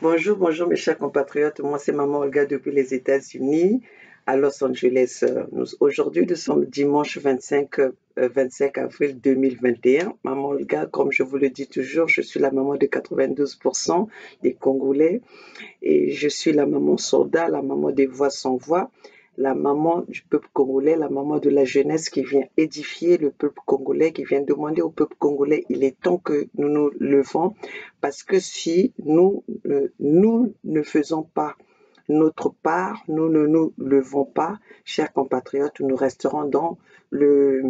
Bonjour, bonjour mes chers compatriotes. Moi, c'est Maman Olga depuis les États-Unis, à Los Angeles. Aujourd'hui, nous sommes dimanche 25 avril 2021. Maman Olga, comme je vous le dis toujours, je suis la maman de 92% des Congolais et je suis la maman soldat, la maman des voix sans voix, la maman du peuple congolais, la maman de la jeunesse qui vient édifier le peuple congolais, qui vient demander au peuple congolais, il est temps que nous nous levons, parce que si nous ne faisons pas notre part, nous ne nous levons pas, chers compatriotes, le,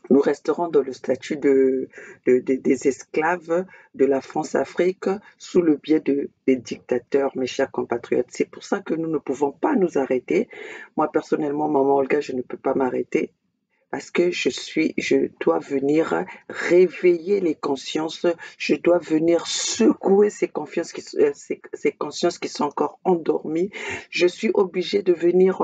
nous resterons dans le statut des esclaves de la France-Afrique sous le biais des dictateurs, mes chers compatriotes. C'est pour ça que nous ne pouvons pas nous arrêter. Moi, personnellement, Maman Olga, je ne peux pas m'arrêter parce que je dois venir réveiller les consciences, je dois venir secouer ces consciences qui sont encore endormies. Je suis obligée de venir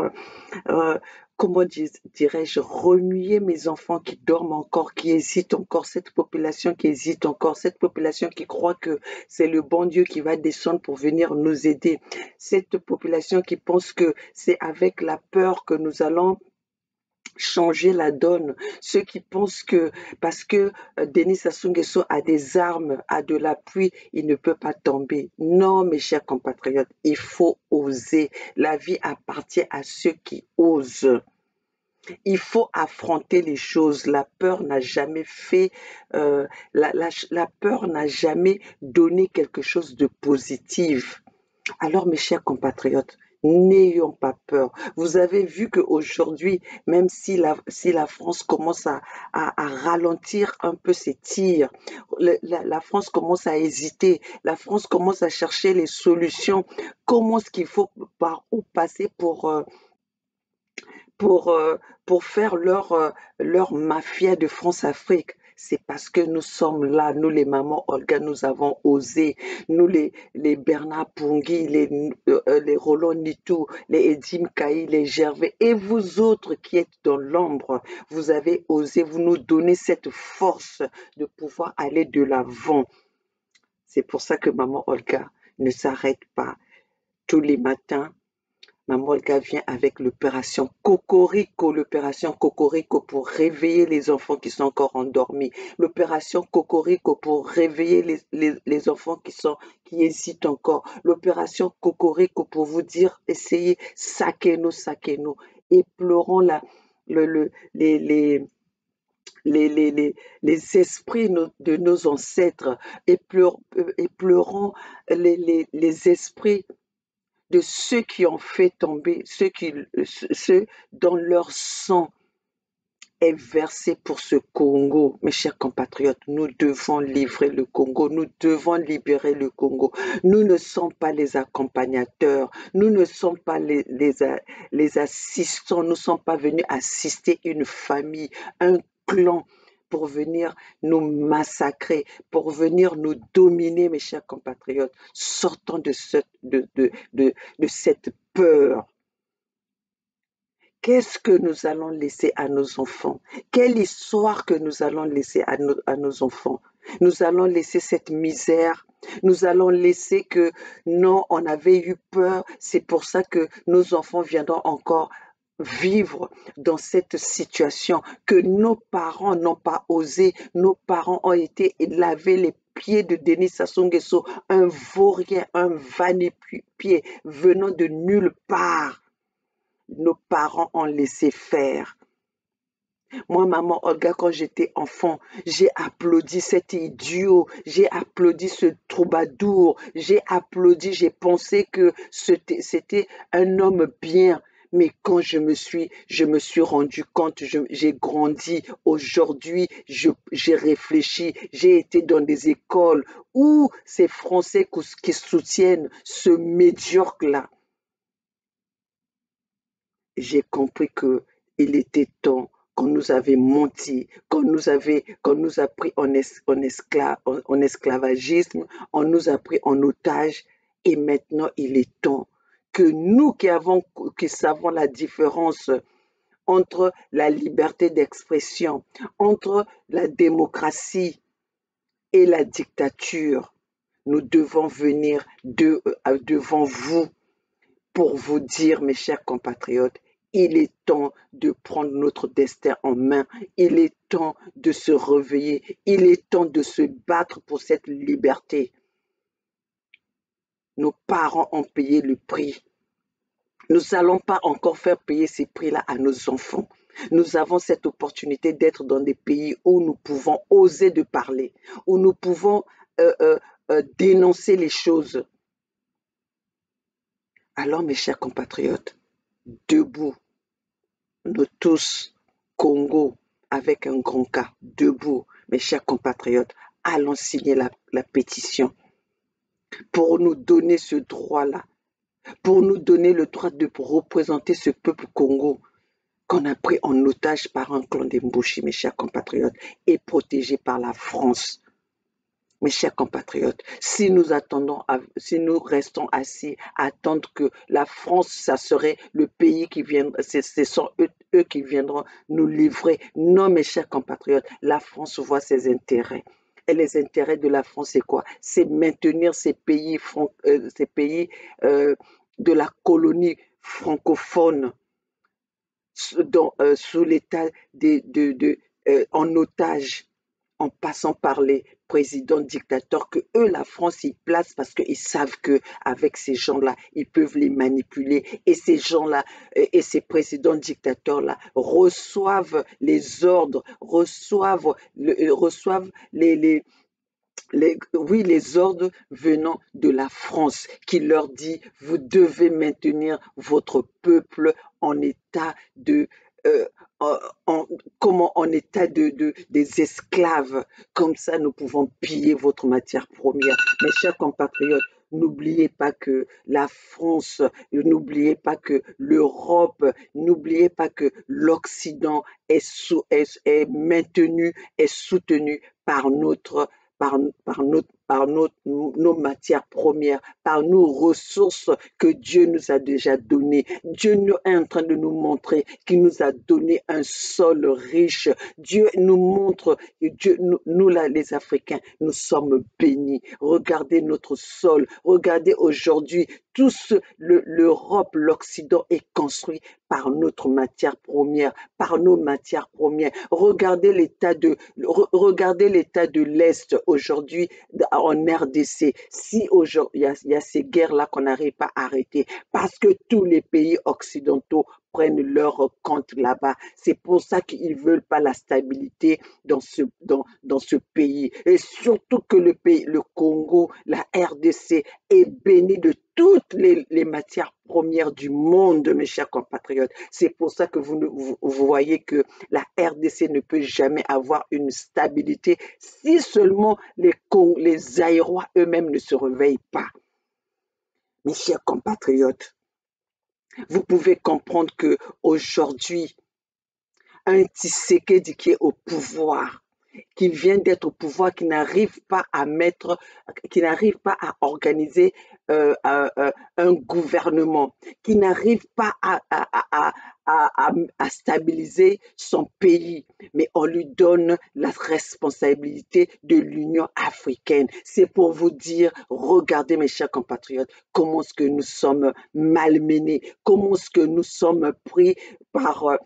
euh, comment dirais-je, remuer mes enfants qui dorment encore, qui hésitent encore, cette population qui hésite encore, cette population qui croit que c'est le bon Dieu qui va descendre pour venir nous aider, cette population qui pense que c'est avec la peur que nous allons changer la donne, ceux qui pensent que parce que Denis Sassou Nguesso a des armes, a de l'appui, il ne peut pas tomber. Non, mes chers compatriotes, il faut oser. La vie appartient à ceux qui osent. Il faut affronter les choses. La peur n'a jamais fait, la peur n'a jamais donné quelque chose de positif. Alors, mes chers compatriotes, n'ayons pas peur. Vous avez vu qu'aujourd'hui, même si la France commence à ralentir un peu ses tirs, la France commence à hésiter, la France commence à chercher les solutions. Comment est-ce qu'il faut, par où passer pour, euh, pour faire leur mafia de France-Afrique? C'est parce que nous sommes là, nous les mamans Olga, nous avons osé, nous les Bernard Pungui, les Roland Nitou, les Edim Kaï, les Gervais, et vous autres qui êtes dans l'ombre, vous avez osé, vous nous donnez cette force de pouvoir aller de l'avant. C'est pour ça que maman Olga ne s'arrête pas tous les matins. Maman Olga vient avec l'opération Cocorico pour réveiller les enfants qui sont encore endormis, l'opération Cocorico pour réveiller les enfants qui hésitent encore, l'opération Cocorico pour vous dire, essayez, saquez-nous, et pleurons le, le- les esprits de nos ancêtres, et pleurons les esprits de ceux qui ont fait tomber, ceux dont leur sang est versé pour ce Congo. Mes chers compatriotes, nous devons livrer le Congo, nous devons libérer le Congo. Nous ne sommes pas les accompagnateurs, nous ne sommes pas les assistants, nous ne sommes pas venus assister une famille, un clan pour venir nous massacrer, pour venir nous dominer, mes chers compatriotes. Sortons de cette peur. Qu'est-ce que nous allons laisser à nos enfants? Quelle histoire que nous allons laisser à nos enfants? Nous allons laisser cette misère. Nous allons laisser que non, on avait eu peur. C'est pour ça que nos enfants viendront encore vivre dans cette situation que nos parents n'ont pas osé. Nos parents ont été lavés les pieds de Denis Sassou Nguesso, un vaurien, un va-pied venant de nulle part. Nos parents ont laissé faire. Moi, maman Olga, quand j'étais enfant, j'ai applaudi cet idiot, j'ai applaudi ce troubadour, j'ai applaudi, j'ai pensé que c'était un homme bien. Mais quand je me suis rendu compte, j'ai grandi. Aujourd'hui, j'ai réfléchi, j'ai été dans des écoles où ces Français qui soutiennent ce médiocre-là. J'ai compris que il était temps qu'on nous avait menti, qu'on nous a pris en esclavagisme, on nous a pris en otage, et maintenant il est temps que nous qui savons la différence entre la liberté d'expression, entre la démocratie et la dictature, nous devons venir devant vous pour vous dire, mes chers compatriotes, il est temps de prendre notre destin en main. Il est temps de se réveiller. Il est temps de se battre pour cette liberté. Nos parents ont payé le prix. Nous n'allons pas encore faire payer ces prix-là à nos enfants. Nous avons cette opportunité d'être dans des pays où nous pouvons oser de parler, où nous pouvons dénoncer les choses. Alors, mes chers compatriotes, debout, nous tous, Congo, avec un grand K, debout, mes chers compatriotes, allons signer la pétition pour nous donner ce droit-là, pour nous donner le droit de représenter ce peuple Congo qu'on a pris en otage par un clan d'Embouchi, mes chers compatriotes, et protégé par la France. Mes chers compatriotes, si nous restons assis à attendre que la France, ça serait le pays qui viendra, ce sont eux qui viendront nous livrer. Non, mes chers compatriotes, la France voit ses intérêts. Et les intérêts de la France, c'est quoi? C'est maintenir ces pays de la colonie francophone sous l'état en otage, en passant par les présidents dictateurs que eux, la France, ils placent parce qu'ils savent qu'avec ces gens-là, ils peuvent les manipuler. Et ces gens-là, et ces présidents dictateurs-là reçoivent les ordres, reçoivent les ordres venant de la France qui leur dit, vous devez maintenir votre peuple en état de en état des esclaves. Comme ça, nous pouvons piller votre matière première. Mes chers compatriotes, n'oubliez pas que la France, n'oubliez pas que l'Europe, n'oubliez pas que l'Occident est maintenu, est soutenu par nos matières premières, par nos ressources que Dieu nous a déjà données. Dieu est en train de nous montrer qu'il nous a donné un sol riche. Dieu nous montre, nous là, les Africains, nous sommes bénis. Regardez notre sol. Regardez aujourd'hui, l'Europe, l'Occident est construit par notre matière première, par nos matières premières. Regardez l'état de l'Est aujourd'hui en RDC. Si aujourd'hui il y a ces guerres-là qu'on n'arrive pas à arrêter, parce que tous les pays occidentaux prennent leur compte là-bas. C'est pour ça qu'ils ne veulent pas la stabilité dans ce pays. Et surtout que le Congo, la RDC, est béni de toutes les matières premières du monde, mes chers compatriotes. C'est pour ça que vous voyez que la RDC ne peut jamais avoir une stabilité si seulement les Aïrois eux-mêmes ne se réveillent pas. Mes chers compatriotes, vous pouvez comprendre que aujourd'hui, un Tshisekedi qui est au pouvoir, qui vient d'être au pouvoir, qui n'arrive pas à organiser un gouvernement, qui n'arrive pas à stabiliser son pays, mais on lui donne la responsabilité de l'Union africaine. C'est pour vous dire, regardez mes chers compatriotes, comment est-ce que nous sommes malmenés, comment est-ce que nous sommes pris par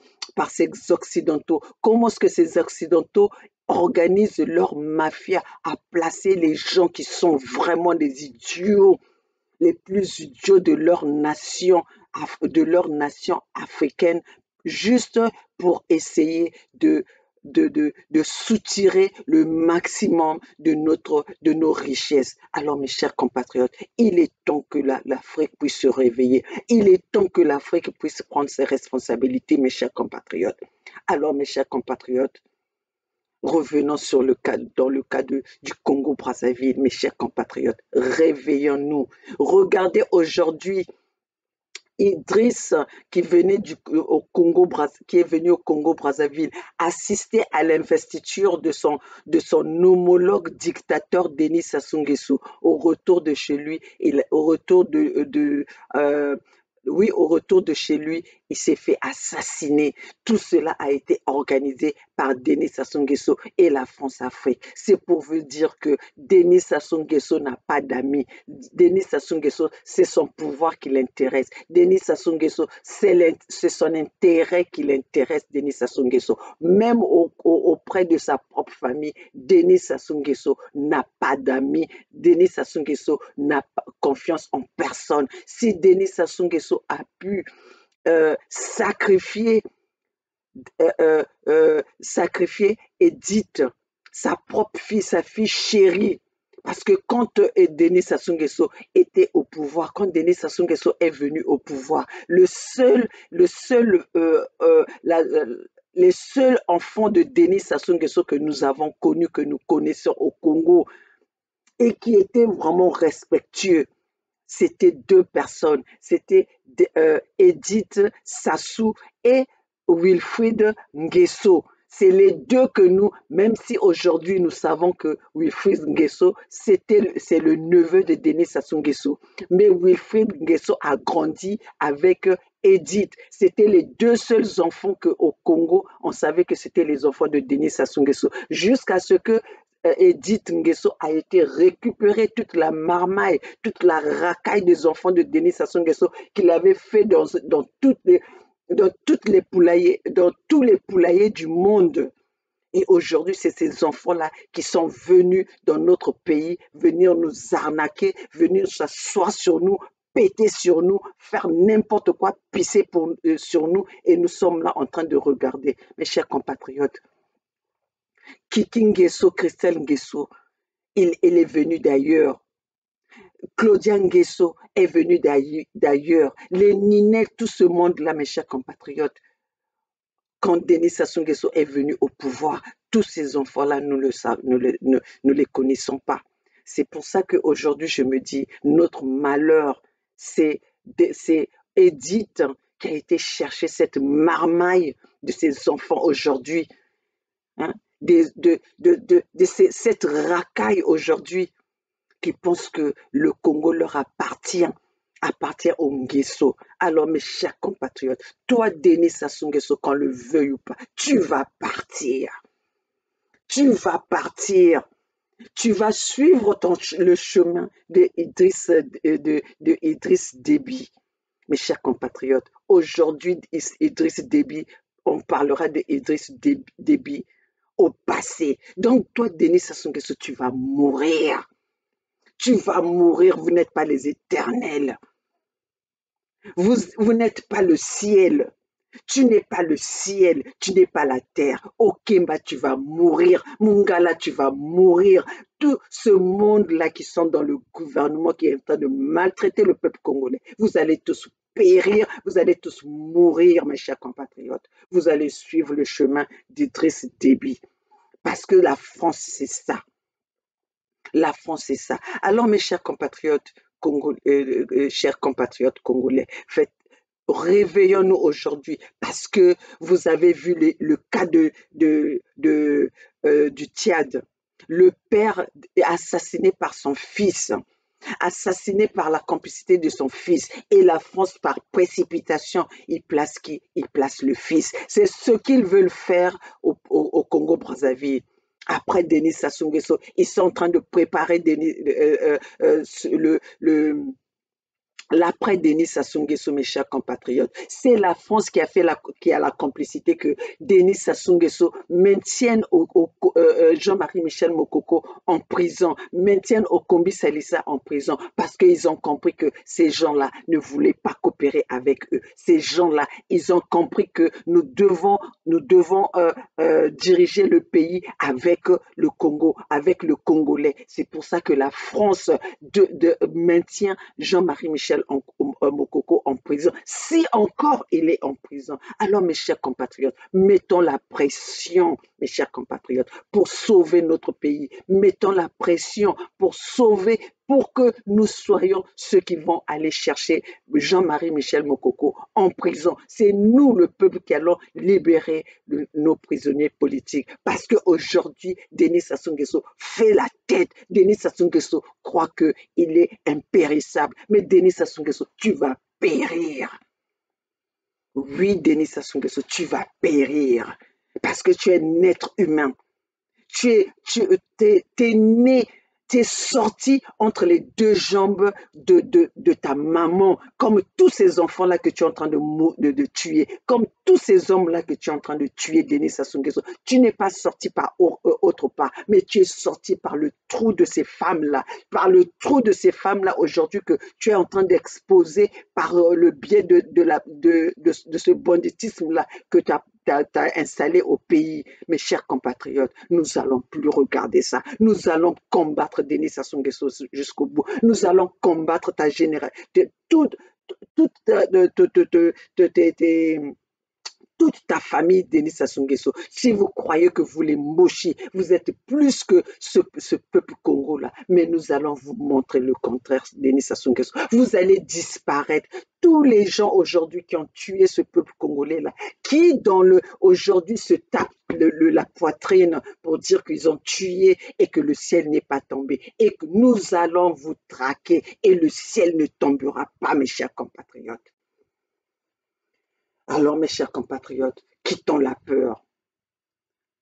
ces Occidentaux, comment est-ce que ces Occidentaux organisent leur mafia à placer les gens qui sont vraiment des idiots, les plus idiots de leur nation africaine, juste pour essayer de soutirer le maximum de nos richesses. Alors, mes chers compatriotes, il est temps que l'Afrique puisse se réveiller. Il est temps que l'Afrique puisse prendre ses responsabilités, mes chers compatriotes. Alors, mes chers compatriotes, revenons dans le cas du Congo-Brazzaville, mes chers compatriotes, réveillons-nous. Regardez aujourd'hui Idriss qui est venu au Congo-Brazzaville assister à l'investiture de son homologue dictateur Denis Sassou Nguesso au retour de chez lui. Au retour de chez lui, il s'est fait assassiner. Tout cela a été organisé par Denis Sassou Nguesso et la France-Afrique. C'est pour vous dire que Denis Sassou Nguesso n'a pas d'amis. Denis Sassou Nguesso, c'est son pouvoir qui l'intéresse. Denis Sassou Nguesso, c'est son intérêt qui l'intéresse, Denis Sassou Nguesso. Même auprès de sa propre famille, Denis Sassou Nguesso n'a pas d'amis. Denis Sassou Nguesso n'a pas confiance en personne. Si Denis Sassou Nguesso a pu sacrifier Edith, sa propre fille, sa fille chérie. Parce que quand Denis Sassou Nguesso était au pouvoir, quand Denis Sassou Nguesso est venu au pouvoir, les seuls enfants de Denis Sassou Nguesso que nous avons connus, que nous connaissons au Congo, et qui étaient vraiment respectueux, c'était deux personnes. C'était Edith Sassou et Wilfried Nguesso. C'est les deux que nous, même si aujourd'hui nous savons que Wilfried Nguesso, c'est le neveu de Denis Sassou Nguesso. Mais Wilfried Nguesso a grandi avec Edith. C'était les deux seuls enfants qu'au Congo, on savait que c'était les enfants de Denis Sassou Nguesso. Jusqu'à ce que Edith Nguesso a été récupérée, toute la marmaille, toute la racaille des enfants de Denis Sassou Nguesso qu'il avait fait dans tous les poulaillers du monde. Et aujourd'hui, c'est ces enfants-là qui sont venus dans notre pays, venir nous arnaquer, venir s'asseoir sur nous, péter sur nous, faire n'importe quoi, pisser sur nous. Et nous sommes là en train de regarder. Mes chers compatriotes, Kiki Nguesso, Christelle Nguesso, elle est venue d'ailleurs. Claudia Nguesso est venue d'ailleurs. Les Ninets, tout ce monde-là, mes chers compatriotes, quand Denis Sassou Nguesso est venu au pouvoir, tous ces enfants-là, nous ne les connaissons pas. C'est pour ça qu'aujourd'hui, je me dis, notre malheur, c'est Edith qui a été chercher cette marmaille de ces enfants aujourd'hui. Hein, cette racaille aujourd'hui qui pense que le Congo leur appartient au Nguesso. Alors, mes chers compatriotes, toi, Denis Sassou Nguesso, qu'on le veuille ou pas, tu vas partir. Tu vas partir. Tu vas suivre le chemin de Idriss Déby. Mes chers compatriotes, aujourd'hui, Idriss Déby, on parlera de Idriss Déby au passé. Donc, toi, Denis Sassou Nguesso, tu vas mourir. Tu vas mourir, vous n'êtes pas les éternels. Vous n'êtes pas le ciel. Tu n'es pas le ciel, tu n'es pas la terre. Okemba, tu vas mourir. Mungala, tu vas mourir. Tout ce monde-là qui sont dans le gouvernement qui est en train de maltraiter le peuple congolais, vous allez tous périr, vous allez tous mourir, mes chers compatriotes. Vous allez suivre le chemin d'Idriss Déby. Parce que la France, c'est ça. La France, c'est ça. Alors, mes chers compatriotes congolais, réveillons-nous aujourd'hui parce que vous avez vu le cas du Tchad. Le père est assassiné par son fils, assassiné par la complicité de son fils. Et la France, par précipitation, il place qui? Il place le fils. C'est ce qu'ils veulent faire au Congo-Brazzaville. Après Denis Sassou Nguesso, ils sont en train de préparer l'après Denis Sassou Nguesso, mes chers compatriotes. C'est la France qui a la complicité que Denis Sassou Nguesso maintienne Jean-Marie Michel Mokoko en prison, maintienne Okombi Salissa en prison, parce qu'ils ont compris que ces gens-là ne voulaient pas coopérer avec eux. Ces gens-là, ils ont compris que nous devons diriger le pays avec le Congo, avec le Congolais. C'est pour ça que la France maintient Jean-Marie Michel Mokoko en prison, si encore il est en prison. Alors, mes chers compatriotes, mettons la pression, mes chers compatriotes, pour sauver notre pays. Mettons la pression pour que nous soyons ceux qui vont aller chercher Jean-Marie Michel Mokoko en prison. C'est nous, le peuple, qui allons libérer nos prisonniers politiques. Parce qu'aujourd'hui, Denis Sassou Nguesso fait la tête. Denis Sassou Nguesso croit qu'il est impérissable. Mais Denis Sassou Nguesso, tu vas périr. Oui, Denis Sassou Nguesso, tu vas périr parce que tu es un être humain. T'es né, t'es sorti entre les deux jambes de ta maman, comme tous ces enfants-là que tu es en train de tuer, comme tous ces hommes-là que tu es en train de tuer, Denis Sassou Nguesso. Tu n'es pas sorti par autre part, mais tu es sorti par le trou de ces femmes-là, par le trou de ces femmes-là aujourd'hui que tu es en train d'exposer par le biais de ce banditisme-là que tu as installé au pays. Mes chers compatriotes, nous allons plus regarder ça. Nous allons combattre Denis Sassou Nguesso jusqu'au bout. Nous allons combattre ta génération, toute, toute, toute ta famille, Denis Sassou Nguesso. Si vous croyez que vous les mochiez, vous êtes plus que ce peuple Congo-là. Mais nous allons vous montrer le contraire, Denis Sassou Nguesso. Vous allez disparaître. Tous les gens aujourd'hui qui ont tué ce peuple congolais-là, qui aujourd'hui se tapent la poitrine pour dire qu'ils ont tué et que le ciel n'est pas tombé et que nous allons vous traquer et le ciel ne tombera pas, mes chers compatriotes. Alors, mes chers compatriotes, quittons la peur.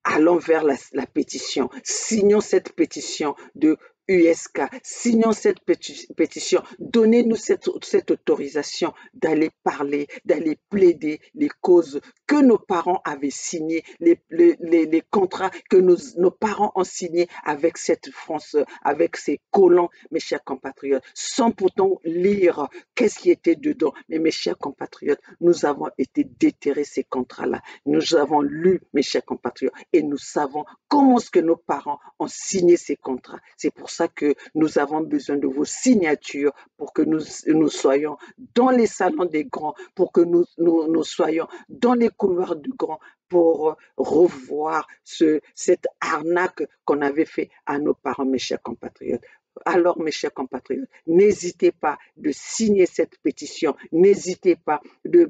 Allons vers la pétition. Signons cette pétition de USK. Signons cette pétition. Donnez-nous cette autorisation d'aller parler, d'aller plaider les causes que nos parents avaient signées, les contrats que nos parents ont signés avec cette France, avec ces colons, mes chers compatriotes, sans pourtant lire qu'est-ce qui était dedans. Mais mes chers compatriotes, nous avons été déterrés ces contrats-là. Nous avons lu, mes chers compatriotes, et nous savons comment est-ce que nos parents ont signé ces contrats. C'est pour ça que nous avons besoin de vos signatures pour que nous soyons dans les salons des grands, pour que nous soyons dans les couloirs du grand, pour revoir cette arnaque qu'on avait fait à nos parents, mes chers compatriotes. Alors, mes chers compatriotes, n'hésitez pas de signer cette pétition, n'hésitez pas de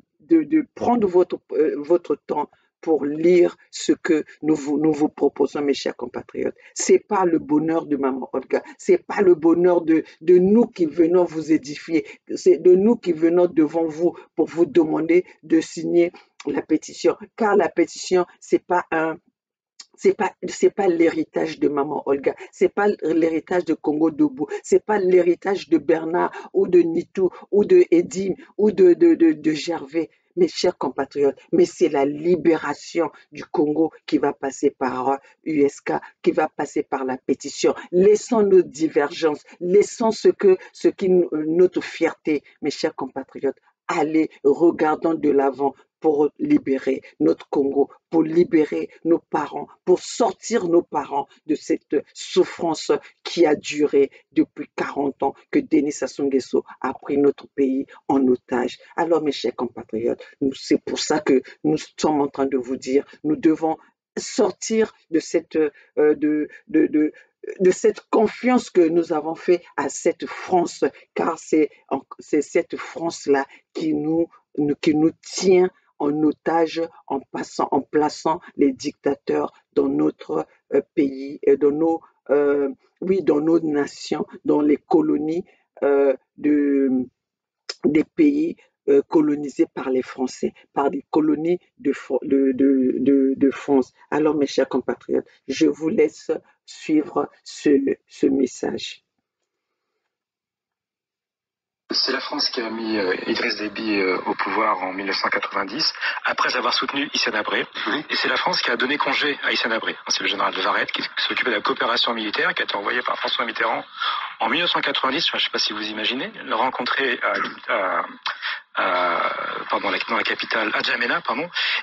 prendre votre temps pour lire ce que nous vous proposons, mes chers compatriotes. C'est pas le bonheur de Maman Olga, c'est pas le bonheur de nous qui venons vous édifier, c'est de nous qui venons devant vous pour vous demander de signer la pétition, car la pétition, c'est pas l'héritage de Maman Olga, c'est pas l'héritage de Congo Debout, c'est pas l'héritage de Bernard ou de Nitou ou de Edim ou de Gervais, mes chers compatriotes, mais c'est la libération du Congo qui va passer par USK, qui va passer par la pétition. Laissons nos divergences, laissons ce qui notre fierté, mes chers compatriotes. Allez, regardons de l'avant pour libérer notre Congo, pour libérer nos parents, pour sortir nos parents de cette souffrance qui a duré depuis 40 ans que Denis Sassou Nguesso a pris notre pays en otage. Alors, mes chers compatriotes, c'est pour ça que nous sommes en train de vous dire, nous devons sortir de cette confiance que nous avons fait à cette France, car c'est cette France-là qui nous tient en otage en plaçant les dictateurs dans notre pays, dans nos nations, dans les colonies des pays colonisés par les Français, par des colonies de France. Alors, mes chers compatriotes, je vous laisse suivre ce message. C'est la France qui a mis Idriss Déby au pouvoir en 1990, après avoir soutenu Hissène Habré. Et c'est la France qui a donné congé à Hissène Habré. C'est le général de Varette qui s'occupait de la coopération militaire, qui a été envoyé par François Mitterrand en 1990, je ne sais pas si vous imaginez, le rencontrer dans la capitale, à Djamena,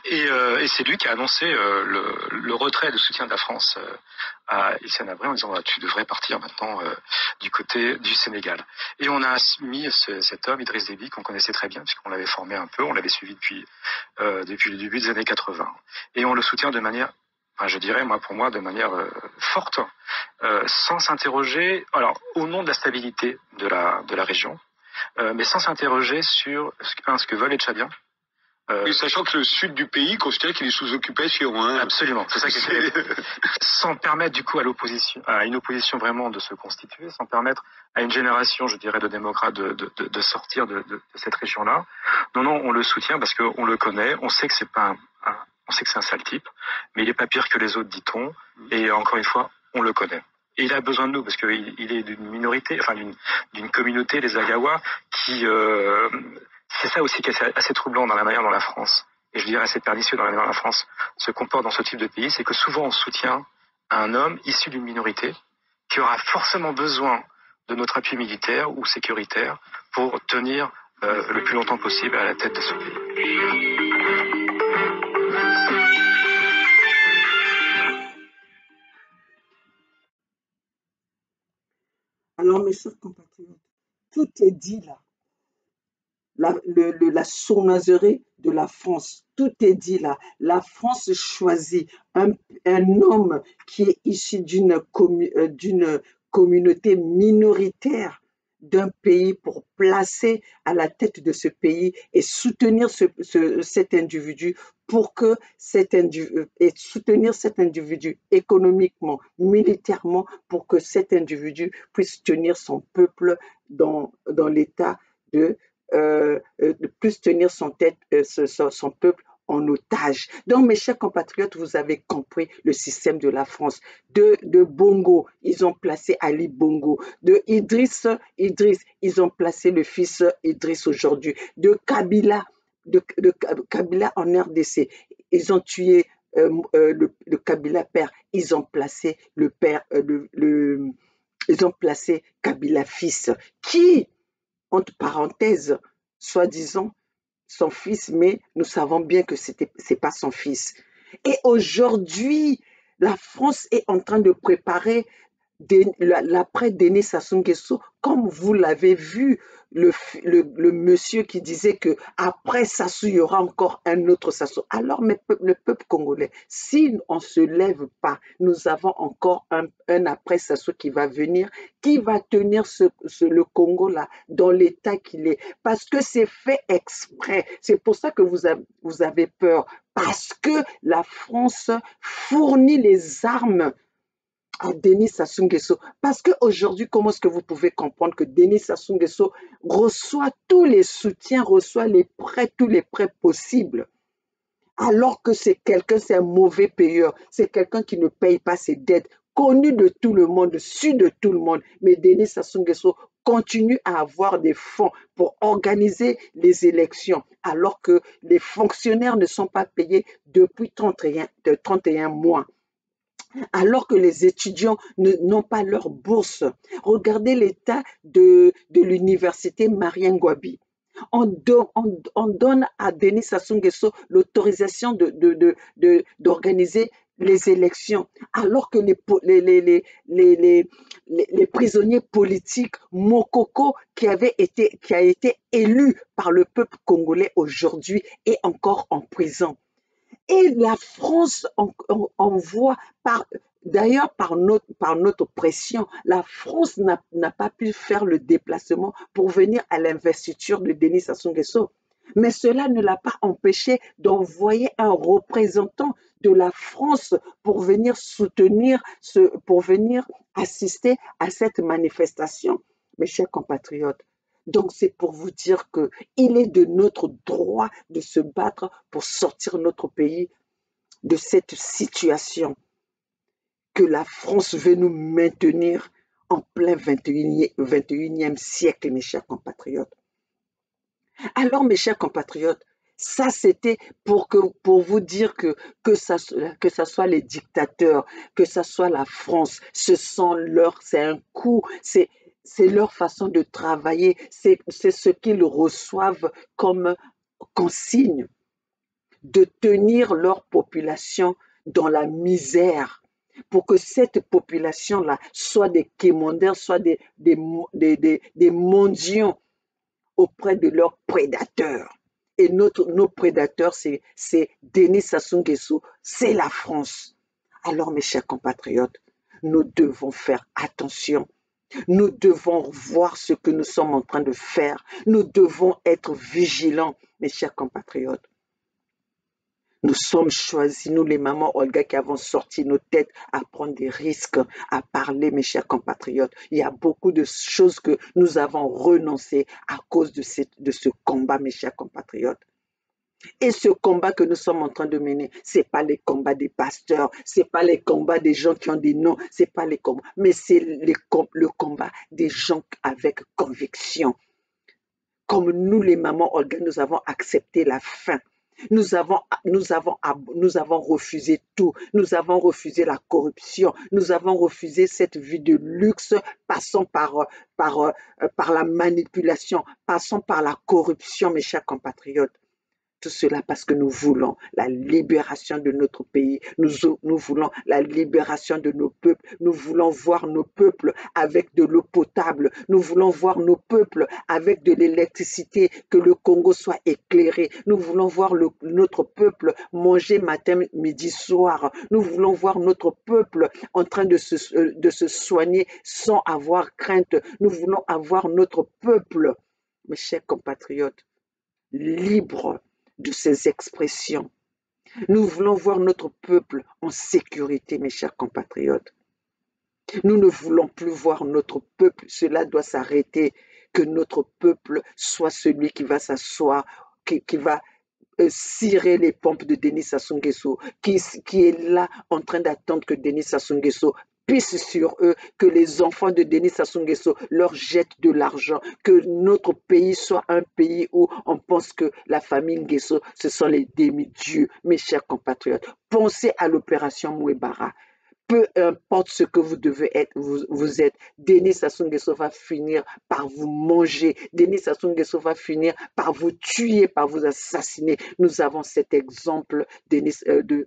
et c'est lui qui a annoncé le retrait de soutien de la France à Hissène Habré en disant tu devrais partir maintenant du côté du Sénégal. Et on a mis cet homme, Idriss Déby, qu'on connaissait très bien, puisqu'on l'avait formé un peu, on l'avait suivi depuis le début des années 80. Et on le soutient de manière, je dirais, pour moi, de manière forte, sans s'interroger, alors au nom de la stabilité de la région, mais sans s'interroger sur ce que veulent les Tchadiens, Oui, sachant que le sud du pays considère qu'il est sous occupation. Hein. Absolument, c'est ça qui est sans permettre du coup à une opposition vraiment de se constituer, sans permettre à une génération, je dirais, de démocrates de sortir de cette région-là. Non, non, on le soutient parce qu'on le connaît, on sait que c'est pas on sait que c'est un sale type, mais il est pas pire que les autres, dit-on. Et encore une fois, on le connaît. Et il a besoin de nous parce qu'il est d'une minorité, enfin d'une communauté, les Agawa, qui c'est ça aussi qui est assez troublant dans la manière dont la France, et je dirais assez pernicieux dans la manière dont la France se comporte dans ce type de pays, c'est que souvent on soutient un homme issu d'une minorité qui aura forcément besoin de notre appui militaire ou sécuritaire pour tenir le plus longtemps possible à la tête de ce pays. Alors, mes chers compatriotes, tout est dit là. La sournoiserie de la France, tout est dit là. La France choisit un homme qui est issu d'une communauté minoritaire d'un pays pour placer à la tête de ce pays et soutenir cet individu pour que et soutenir cet individu économiquement, militairement, pour que cet individu puisse tenir son peuple dans l'état de plus tenir son peuple en otage. Donc, mes chers compatriotes, vous avez compris le système de la France. De Bongo, ils ont placé Ali Bongo. De Idriss, ils ont placé le fils Idriss aujourd'hui. De Kabila en RDC, ils ont tué le Kabila père. Ils ont placé le père, ils ont placé Kabila fils. Qui, entre parenthèses, soi-disant son fils, mais nous savons bien que c'est pas son fils. Et aujourd'hui, la France est en train de préparer l'après Denis Sassou Nguesso, comme vous l'avez vu, le monsieur qui disait que après Sassou, il y aura encore un autre Sassou. Alors, le peuple congolais, si on ne se lève pas, nous avons encore un après Sassou qui va venir, qui va tenir le Congo-là dans l'état qu'il est. Parce que c'est fait exprès. C'est pour ça que vous avez peur. Parce que la France fournit les armes à Denis Sassou Nguesso. Parce qu'aujourd'hui, comment est-ce que vous pouvez comprendre que Denis Sassou Nguesso reçoit tous les soutiens, reçoit tous les prêts possibles, alors que c'est un mauvais payeur, c'est quelqu'un qui ne paye pas ses dettes, connu de tout le monde, su de tout le monde. Mais Denis Sassou Nguesso continue à avoir des fonds pour organiser les élections, alors que les fonctionnaires ne sont pas payés depuis 31 mois. Alors que les étudiants n'ont pas leur bourse. Regardez l'état de l'université Marien Ngouabi. On donne à Denis Sassou Nguesso l'autorisation d'organiser les élections, alors que les prisonniers politiques, Mokoko, qui a été élu par le peuple congolais aujourd'hui, est encore en prison. Et la France envoie, d'ailleurs par notre pression, la France n'a pas pu faire le déplacement pour venir à l'investiture de Denis Sassou Nguesso. Mais cela ne l'a pas empêché d'envoyer un représentant de la France pour venir soutenir, pour venir assister à cette manifestation. Mes chers compatriotes, donc, c'est pour vous dire qu'il est de notre droit de se battre pour sortir notre pays de cette situation que la France veut nous maintenir en plein 21e siècle, mes chers compatriotes. Alors, mes chers compatriotes, ça c'était pour vous dire que ça soit les dictateurs, que ça soit la France, c'est un coup, c'est leur façon de travailler, c'est ce qu'ils reçoivent comme consigne, de tenir leur population dans la misère, pour que cette population-là soit des quémandeurs, soit des mendiants auprès de leurs prédateurs. Et nos prédateurs, c'est Denis Sassou Nguesso, c'est la France. Alors, mes chers compatriotes, nous devons faire attention. Nous devons voir ce que nous sommes en train de faire. Nous devons être vigilants, mes chers compatriotes. Nous sommes choisis, nous les mamans Olga, qui avons sorti nos têtes à prendre des risques, à parler, mes chers compatriotes. Il y a beaucoup de choses que nous avons renoncées à cause de ce combat, mes chers compatriotes. Et ce combat que nous sommes en train de mener, c'est pas les combats des pasteurs, c'est pas les combats des gens qui ont des noms, c'est pas les combats, mais c'est le combat des gens avec conviction. Comme nous, les mamans Olga, nous avons accepté la faim. Nous avons refusé tout. Nous avons refusé la corruption. Nous avons refusé cette vie de luxe, passant par la manipulation, passant par la corruption, mes chers compatriotes. Tout cela parce que nous voulons la libération de notre pays, nous voulons la libération de nos peuples, nous voulons voir nos peuples avec de l'eau potable, nous voulons voir nos peuples avec de l'électricité, que le Congo soit éclairé, nous voulons voir notre peuple manger matin, midi, soir, nous voulons voir notre peuple en train de se soigner sans avoir crainte, nous voulons avoir notre peuple, mes chers compatriotes, libre de ces expressions. Nous voulons voir notre peuple en sécurité, mes chers compatriotes. Nous ne voulons plus voir notre peuple, cela doit s'arrêter, que notre peuple soit celui qui va s'asseoir, qui va cirer les pompes de Denis Sassou Nguesso, qui est là en train d'attendre que Denis Sassou Nguesso pisse sur eux, que les enfants de Denis Sassou Nguesso leur jettent de l'argent, que notre pays soit un pays où on pense que la famille Nguesso, ce sont les demi-dieux. Mes chers compatriotes, pensez à l'opération Mouebara. Peu importe ce que vous devez être, vous êtes, Denis Sassou Nguesso va finir par vous manger. Denis Sassou Nguesso va finir par vous tuer, par vous assassiner. Nous avons cet exemple de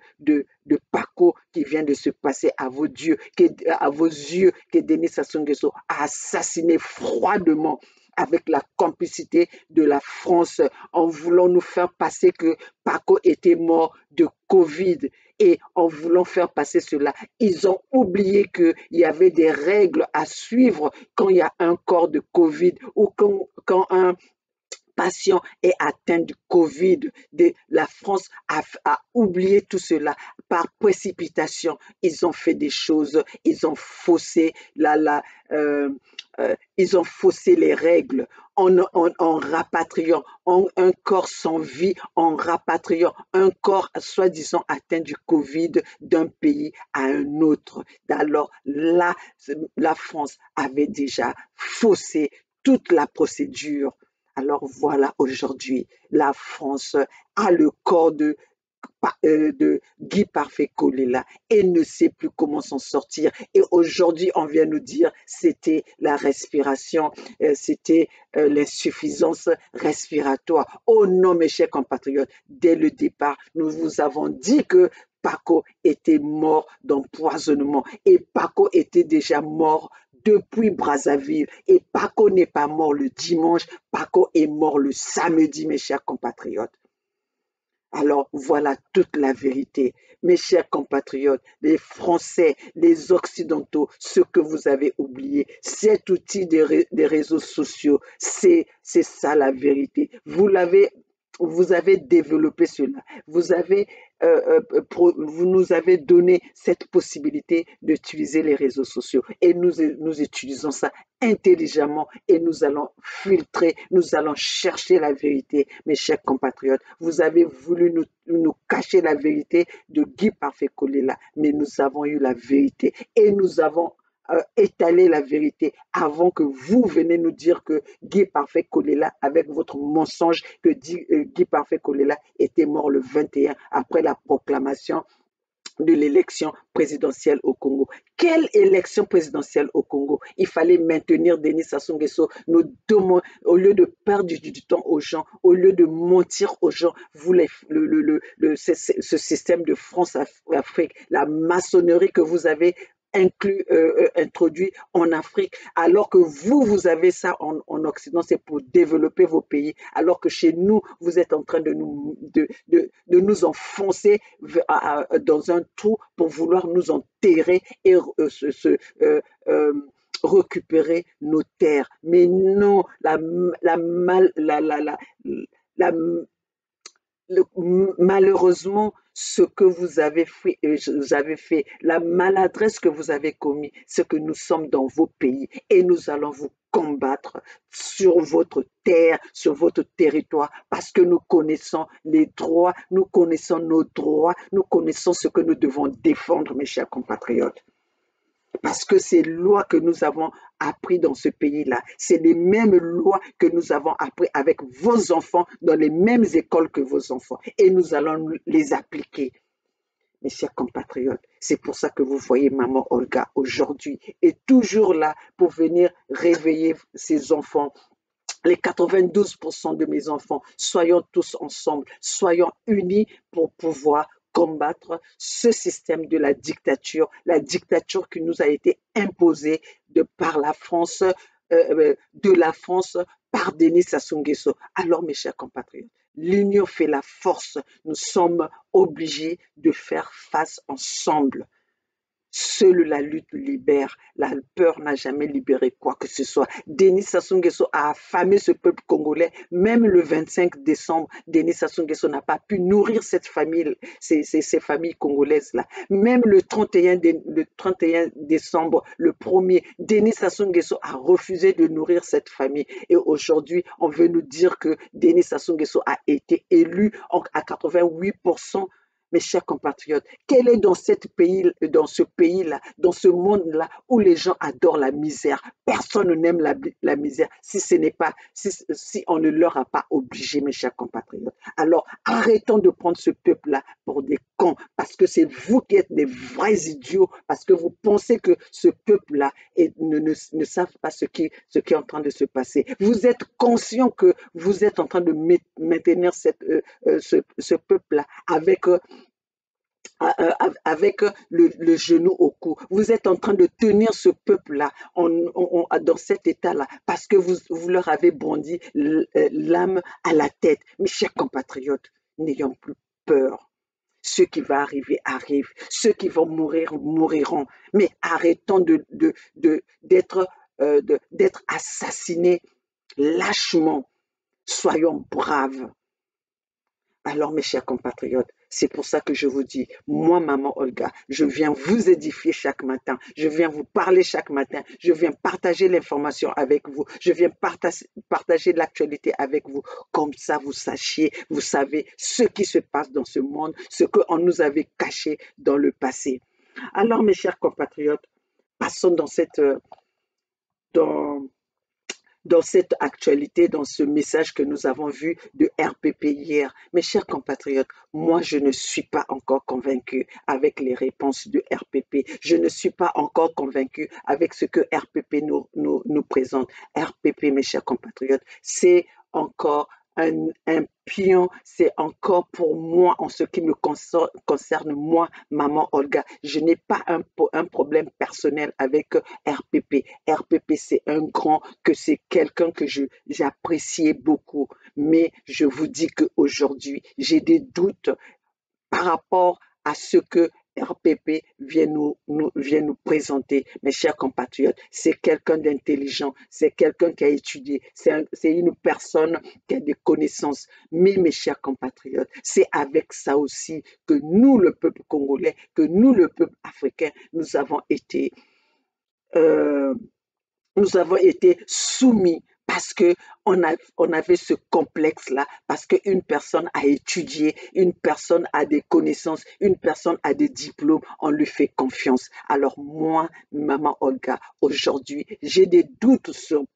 Paco qui vient de se passer à vos yeux, que Denis Sassou Nguesso a assassiné froidement avec la complicité de la France, en voulant nous faire passer que Paco était mort de Covid. Et en voulant faire passer cela, ils ont oublié qu'il y avait des règles à suivre quand il y a un corps de Covid ou quand un patient est atteint du Covid. La France a oublié tout cela par précipitation. Ils ont fait des choses, ils ont faussé ils ont faussé les règles en rapatriant un corps sans vie, en rapatriant un corps soi-disant atteint du Covid d'un pays à un autre. Alors là, la France avait déjà faussé toute la procédure. Alors voilà, aujourd'hui, la France a le corps de Guy Parfait Kolela et ne sait plus comment s'en sortir. Et aujourd'hui, on vient nous dire c'était la respiration, c'était l'insuffisance respiratoire. Oh non, mes chers compatriotes, dès le départ, nous vous avons dit que Paco était mort d'empoisonnement et Paco était déjà mort depuis Brazzaville. Et Paco n'est pas mort le dimanche, Paco est mort le samedi, mes chers compatriotes. Alors voilà toute la vérité. Mes chers compatriotes, les Français, les Occidentaux, ce que vous avez oublié, cet outil des réseaux sociaux, c'est ça la vérité. Vous avez développé cela. Vous nous avez donné cette possibilité d'utiliser les réseaux sociaux et nous utilisons ça intelligemment et nous allons filtrer, nous allons chercher la vérité, mes chers compatriotes. Vous avez voulu nous cacher la vérité de Guy Parfait Kolela, mais nous avons eu la vérité et nous avons étaler la vérité avant que vous venez nous dire que Guy Parfait Kolela, avec votre mensonge, que Guy Parfait Kolela était mort le 21 après la proclamation de l'élection présidentielle au Congo. Quelle élection présidentielle au Congo? Il fallait maintenir Denis Sassou Nguesso, au lieu de perdre du temps aux gens, au lieu de mentir aux gens, vous ce système de France-Afrique, la maçonnerie que vous avez introduit en Afrique, alors que vous avez ça en Occident, c'est pour développer vos pays, alors que chez nous, vous êtes en train de nous enfoncer dans un trou pour vouloir nous enterrer et récupérer nos terres. Mais non, la malheureusement, ce que vous avez fait, la maladresse que vous avez commis, c'est que nous sommes dans vos pays et nous allons vous combattre sur votre terre, sur votre territoire, parce que nous connaissons les droits, nous connaissons nos droits, nous connaissons ce que nous devons défendre, mes chers compatriotes. Parce que ces lois que nous avons apprises dans ce pays-là, c'est les mêmes lois que nous avons apprises avec vos enfants dans les mêmes écoles que vos enfants. Et nous allons les appliquer. Mes chers compatriotes, c'est pour ça que vous voyez maman Olga aujourd'hui est toujours là pour venir réveiller ses enfants. Les 92% de mes enfants, soyons tous ensemble, soyons unis pour pouvoir combattre ce système de la dictature qui nous a été imposée par la France, de la France par Denis Sassou Nguesso. Alors, mes chers compatriotes, l'union fait la force. Nous sommes obligés de faire face ensemble. Seule la lutte libère. La peur n'a jamais libéré quoi que ce soit. Denis Sassou Nguesso a affamé ce peuple congolais. Même le 25 décembre, Denis Sassou Nguesso n'a pas pu nourrir cette famille, ces familles congolaises-là. Même le 31 décembre, le premier, Denis Sassou Nguesso a refusé de nourrir cette famille. Et aujourd'hui, on veut nous dire que Denis Sassou Nguesso a été élu à 88%. Mes chers compatriotes, quel est dans ce pays-là, dans ce monde-là, où les gens adorent la misère? Personne n'aime la misère si on ne leur a pas obligé, mes chers compatriotes. Alors, arrêtons de prendre ce peuple-là pour des cons, parce que c'est vous qui êtes des vrais idiots, parce que vous pensez que ce peuple-là ne savent pas ce qui est en train de se passer. Vous êtes conscient que vous êtes en train de maintenir ce peuple-là avec le genou au cou. Vous êtes en train de tenir ce peuple-là dans cet état-là parce que vous leur avez brandi l'âme à la tête. Mes chers compatriotes, n'ayons plus peur. Ce qui va arriver arrive. Ceux qui vont mourir mourront. Mais arrêtons d'être assassinés lâchement. Soyons braves. Alors, mes chers compatriotes, c'est pour ça que je vous dis, moi, maman Olga, je viens vous édifier chaque matin, je viens vous parler chaque matin, je viens partager l'information avec vous, je viens partager l'actualité avec vous. Comme ça, vous sachiez, vous savez ce qui se passe dans ce monde, ce qu'on nous avait caché dans le passé. Alors, mes chers compatriotes, passons dans cette actualité, dans ce message que nous avons vu de RPP hier. Mes chers compatriotes, moi, je ne suis pas encore convaincu avec les réponses de RPP. Je ne suis pas encore convaincu avec ce que RPP nous présente. RPP, mes chers compatriotes, c'est encore un pion, c'est encore pour moi, en ce qui me concerne, moi, maman Olga. Je n'ai pas un problème personnel avec RPP. RPP, c'est un grand, que c'est quelqu'un que j'appréciais beaucoup. Mais je vous dis qu'aujourd'hui, j'ai des doutes par rapport à ce que RPP vient nous présenter. Mes chers compatriotes, c'est quelqu'un d'intelligent, c'est quelqu'un qui a étudié, c'est une personne qui a des connaissances. Mais mes chers compatriotes, c'est avec ça aussi que nous, le peuple congolais, que nous, le peuple africain, euh, nous avons été soumis parce que on avait ce complexe-là, parce qu'une personne a étudié, une personne a des connaissances, une personne a des diplômes, on lui fait confiance. Alors moi, maman Olga, aujourd'hui, j'ai des doutes sur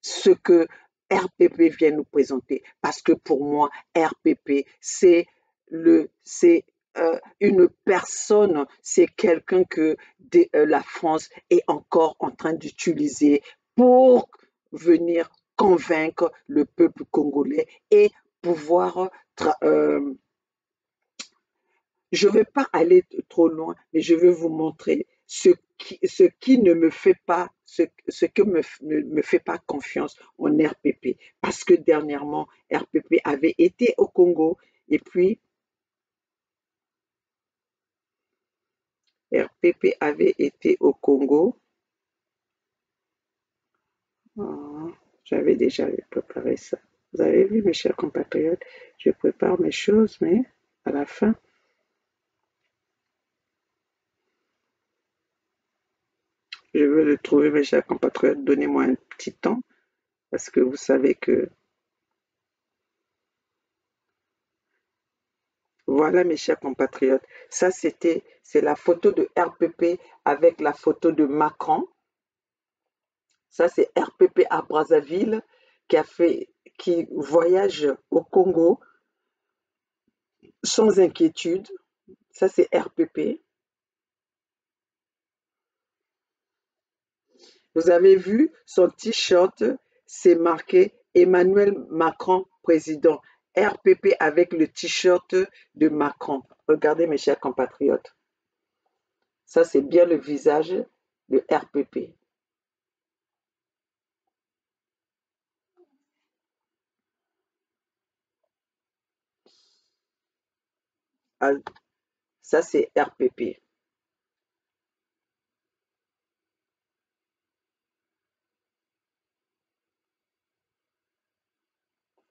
ce que RPP vient nous présenter, parce que pour moi, RPP, c'est une personne, c'est quelqu'un que la France est encore en train d'utiliser pour venir convaincre le peuple congolais et pouvoir... je ne vais pas aller trop loin, mais je vais vous montrer ce qui ne me fait pas, ce que me fait pas confiance en RPP. Parce que dernièrement, RPP avait été au Congo et puis RPP avait été au Congo. J'avais déjà préparé ça. Vous avez vu, mes chers compatriotes, je prépare mes choses, mais à la fin, je veux le trouver, mes chers compatriotes. Donnez-moi un petit temps, parce que vous savez que... Voilà, mes chers compatriotes. Ça, c'est la photo de RPP avec la photo de Macron. Ça, c'est RPP à Brazzaville qui voyage au Congo sans inquiétude. Ça, c'est RPP. Vous avez vu son t-shirt, c'est marqué Emmanuel Macron, président. RPP avec le t-shirt de Macron. Regardez, mes chers compatriotes. Ça, c'est bien le visage de RPP. Ah, ça, c'est RPP.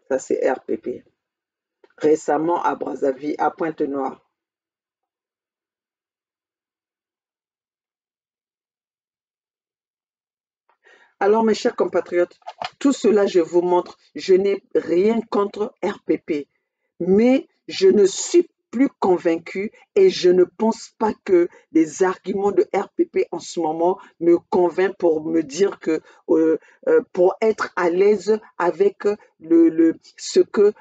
Ça, c'est RPP. Récemment à Brazzaville, à Pointe-Noire. Alors, mes chers compatriotes, tout cela, je vous montre, je n'ai rien contre RPP, mais je ne suis plus convaincu et je ne pense pas que les arguments de RPP en ce moment me convainquent pour me dire que, pour être à l'aise avec ce que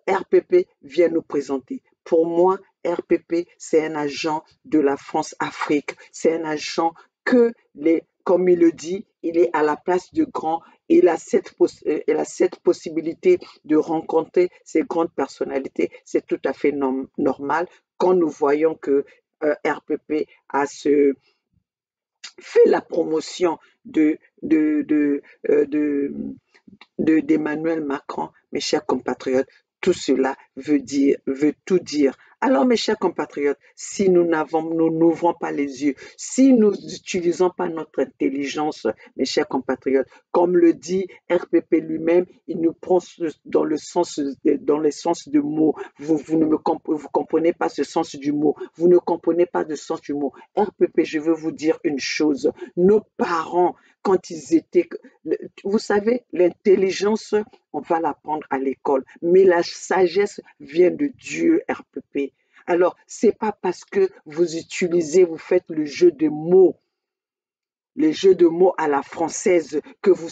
RPP vient nous présenter. Pour moi, RPP, c'est un agent de la France-Afrique, c'est un agent que comme il le dit, il est à la place de grand. Il a cette possibilité de rencontrer ces grandes personnalités. C'est tout à fait normal quand nous voyons que RPP fait la promotion d'Emmanuel Macron, mes chers compatriotes. Tout cela veut tout dire. Alors, mes chers compatriotes, si nous n'ouvrons pas les yeux, si nous n'utilisons pas notre intelligence, mes chers compatriotes, comme le dit RPP lui-même, il nous prend dans le sens du mot. Vous ne vous comprenez pas ce sens du mot. Vous ne comprenez pas le sens du mot. RPP, je veux vous dire une chose. Nos parents, quand ils étaient... Vous savez, l'intelligence, on va l'apprendre à l'école, mais la sagesse vient de Dieu, RPP. Alors, c'est pas parce que vous faites le jeu de mots, les jeux de mots à la française, que vous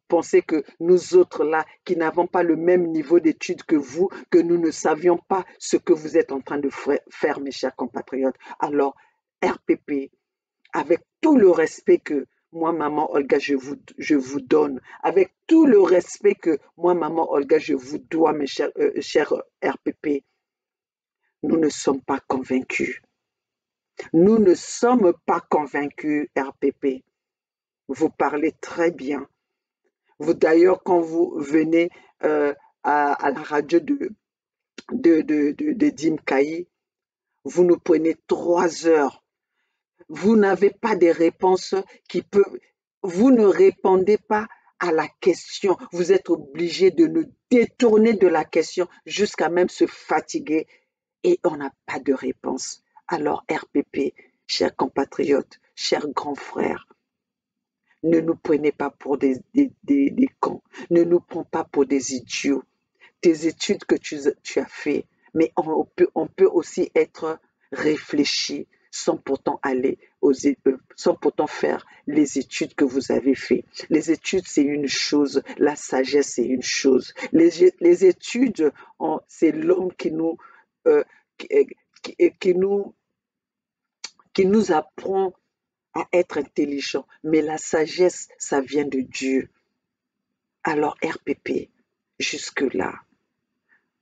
pensez que nous autres là, qui n'avons pas le même niveau d'études que vous, que nous ne savions pas ce que vous êtes en train de faire, mes chers compatriotes. Alors, RPP, avec tout le respect que moi, maman Olga, je vous donne, avec tout le respect que moi, maman Olga, je vous dois, mes chers RPP, nous ne sommes pas convaincus. Nous ne sommes pas convaincus, RPP. Vous parlez très bien. Vous, d'ailleurs, quand vous venez à la radio de Dimkaï, vous nous prenez 3 heures. Vous n'avez pas des réponses qui peuvent... Vous ne répondez pas à la question. Vous êtes obligé de nous détourner de la question jusqu'à même se fatiguer et on n'a pas de réponse. Alors, RPP, chers compatriotes, chers grands frères, ne nous prenez pas pour des cons. Ne nous prends pas pour des idiots. Tes études que tu as fait, mais on peut aussi être réfléchi sans pourtant sans pourtant faire les études que vous avez fait. Les études, c'est une chose. La sagesse, c'est une chose. Les études, c'est l'homme euh, qui, qui nous apprend à être intelligent. Mais la sagesse, ça vient de Dieu. Alors, RPP, jusque-là,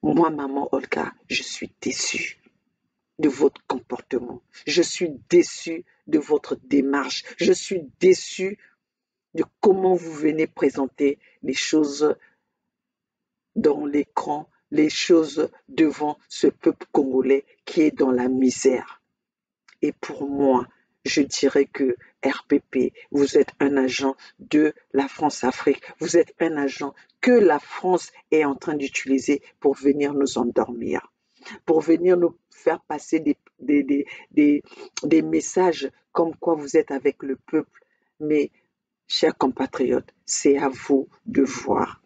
moi, maman Olga, je suis déçue de votre comportement. Je suis déçue de votre démarche. Je suis déçue de comment vous venez présenter les choses dans l'écran, les choses devant ce peuple congolais qui est dans la misère. Et pour moi, je dirais que RPP, vous êtes un agent de la France-Afrique. Vous êtes un agent que la France est en train d'utiliser pour venir nous endormir, pour venir nous faire passer des messages comme quoi vous êtes avec le peuple. Mais, chers compatriotes, c'est à vous de voir.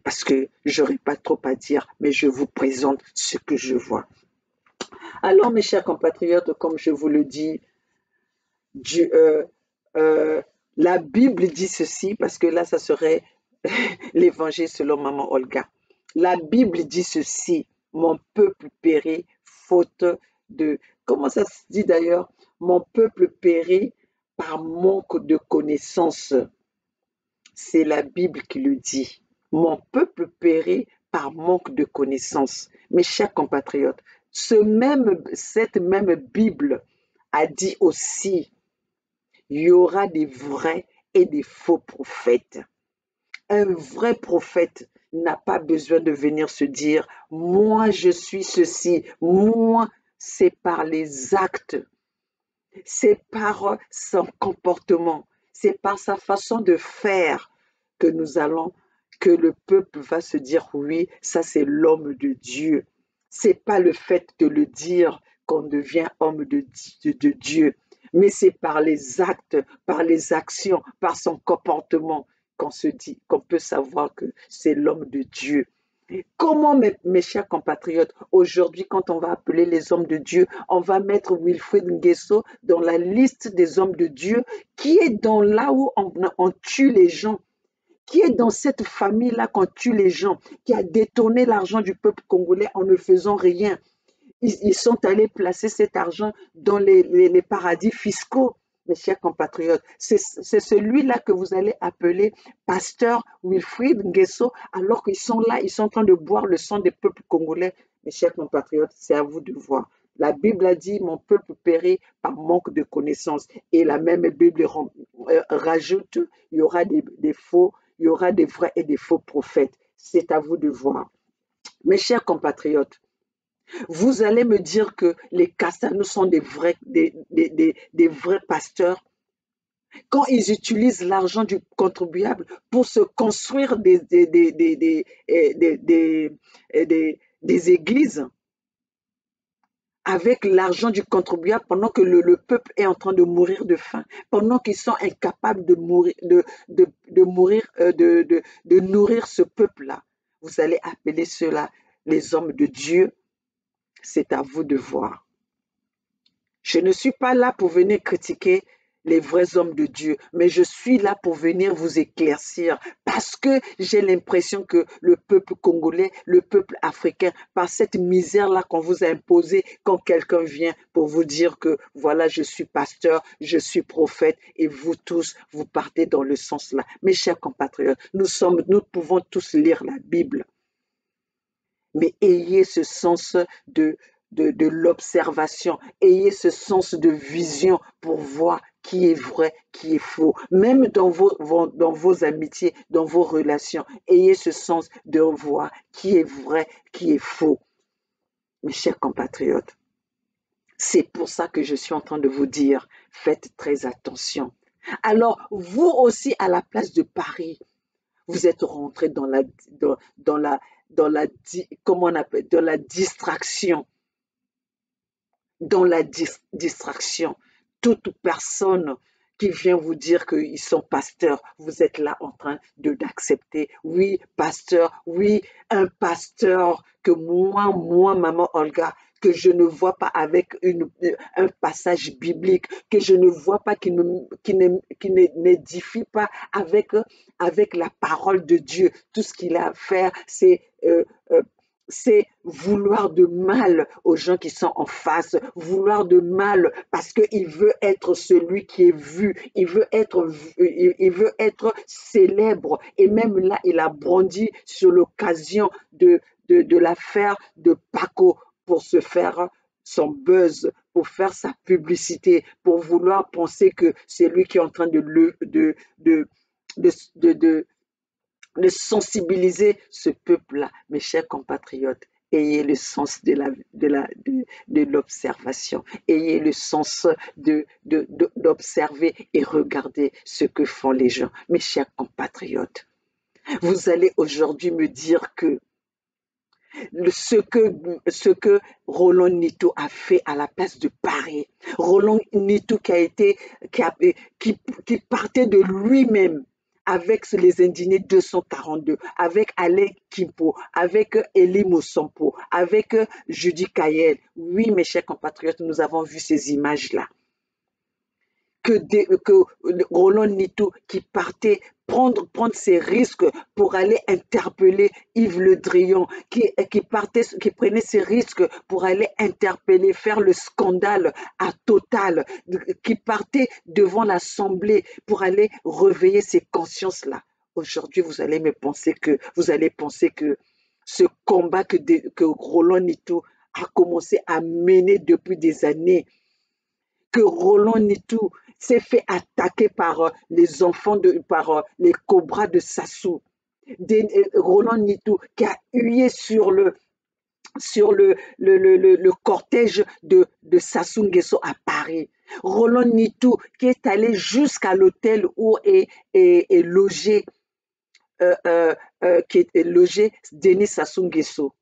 Parce que j'aurais pas trop à dire, mais je vous présente ce que je vois. Alors, mes chers compatriotes, comme je vous le dis, Dieu, la Bible dit ceci, parce que là, ça serait l'évangile selon Maman Olga. La Bible dit ceci, mon peuple périt faute de... Comment ça se dit d'ailleurs? Mon peuple périt par manque de connaissances. C'est la Bible qui le dit. Mon peuple périt par manque de connaissances. Mes chers compatriotes, cette même Bible a dit aussi, il y aura des vrais et des faux prophètes. Un vrai prophète n'a pas besoin de venir se dire, moi je suis ceci, moi c'est par les actes, c'est par son comportement, c'est par sa façon de faire que que le peuple va se dire, oui, ça c'est l'homme de Dieu. C'est pas le fait de le dire qu'on devient homme de Dieu, mais c'est par les actes, par les actions, par son comportement qu'on se dit, qu'on peut savoir que c'est l'homme de Dieu. Comment, mes chers compatriotes, aujourd'hui, quand on va appeler les hommes de Dieu, on va mettre Wilfried Nguesso dans la liste des hommes de Dieu, qui est dans là où on tue les gens, qui est dans cette famille-là qu'on tue les gens, qui a détourné l'argent du peuple congolais en ne faisant rien. Ils sont allés placer cet argent dans les paradis fiscaux, mes chers compatriotes. C'est celui-là que vous allez appeler pasteur Wilfried Nguesso, alors qu'ils sont là, ils sont en train de boire le sang des peuples congolais. Mes chers compatriotes, c'est à vous de voir. La Bible a dit, mon peuple périt par manque de connaissances. Et la même Bible rajoute, il y aura des faux, il y aura des vrais et des faux prophètes. C'est à vous de voir. Mes chers compatriotes, vous allez me dire que les Kassanou sont des vrais pasteurs quand ils utilisent l'argent du contribuable pour se construire des églises avec l'argent du contribuable pendant que le peuple est en train de mourir de faim, pendant qu'ils sont incapables de nourrir ce peuple-là. Vous allez appeler cela les hommes de Dieu. C'est à vous de voir. Je ne suis pas là pour venir critiquer les vrais hommes de Dieu, mais je suis là pour venir vous éclaircir parce que j'ai l'impression que le peuple congolais, le peuple africain, par cette misère-là qu'on vous a imposée, quand quelqu'un vient pour vous dire que voilà, je suis pasteur, je suis prophète et vous tous, vous partez dans le sens là. Mes chers compatriotes, nous pouvons tous lire la Bible, mais ayez ce sens de l'observation, ayez ce sens de vision pour voir qui est vrai, qui est faux. Même dans vos amitiés, dans vos relations, ayez ce sens de voir qui est vrai, qui est faux. Mes chers compatriotes, c'est pour ça que je suis en train de vous dire, faites très attention. Alors, vous aussi, à la place de Paris, vous êtes rentré dans la comment on appelle, dans la distraction. Dans la distraction. Toute personne qui vient vous dire qu'ils sont pasteurs, vous êtes là en train d'accepter. Oui, pasteur, oui, un pasteur que moi, Maman Olga, que je ne vois pas avec un passage biblique, que je ne vois pas qui n'édifie pas avec la parole de Dieu. Tout ce qu'il a à faire, c'est vouloir de mal aux gens qui sont en face, vouloir de mal parce qu'il veut être celui qui est vu, il veut être célèbre. Et même là, il a brandi sur l'occasion de l'affaire de Paco pour se faire son buzz, pour faire sa publicité, pour vouloir penser que c'est lui qui est en train de sensibiliser ce peuple-là. Mes chers compatriotes, Ayez le sens de l'observation. Ayez le sens d'observer et regarder ce que font les gens. Mes chers compatriotes, vous allez aujourd'hui me dire que ce que Roland Nito a fait à la place de Paris, Roland Nito qui partait de lui-même avec les indignés 242, avec Alain Kimpo, avec Elie Mossampo, avec Judy Kayel. Oui, mes chers compatriotes, nous avons vu ces images-là. Que Roland Nito qui partait prendre ses risques pour aller interpeller Yves Le Drian, qui prenait ses risques pour aller interpeller, faire le scandale à Total, qui partait devant l'Assemblée pour aller réveiller ces consciences-là. Aujourd'hui, vous allez penser que ce combat que Roland Nito a commencé à mener depuis des années, que Roland Nito s'est fait attaquer par les enfants, par les cobras de Sassou. Roland Nito qui a hué sur le cortège de Sassou Nguesso à Paris. Roland Nito qui est allé jusqu'à l'hôtel où est logé Denis Sassou Nguesso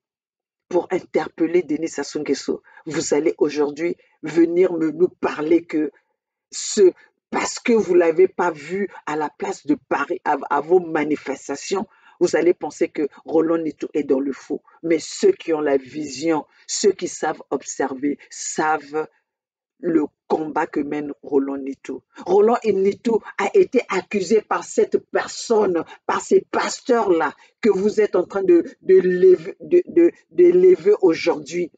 pour interpeller Denis Sassou Nguesso. Vous allez aujourd'hui venir nous parler que parce que vous ne l'avez pas vu à la place de Paris, à vos manifestations, vous allez penser que Roland Nito est dans le faux. Mais ceux qui ont la vision, ceux qui savent observer, savent le combat que mène Roland Nito. Roland Nito a été accusé par cette personne, par ces pasteurs-là que vous êtes en train de lever aujourd'hui.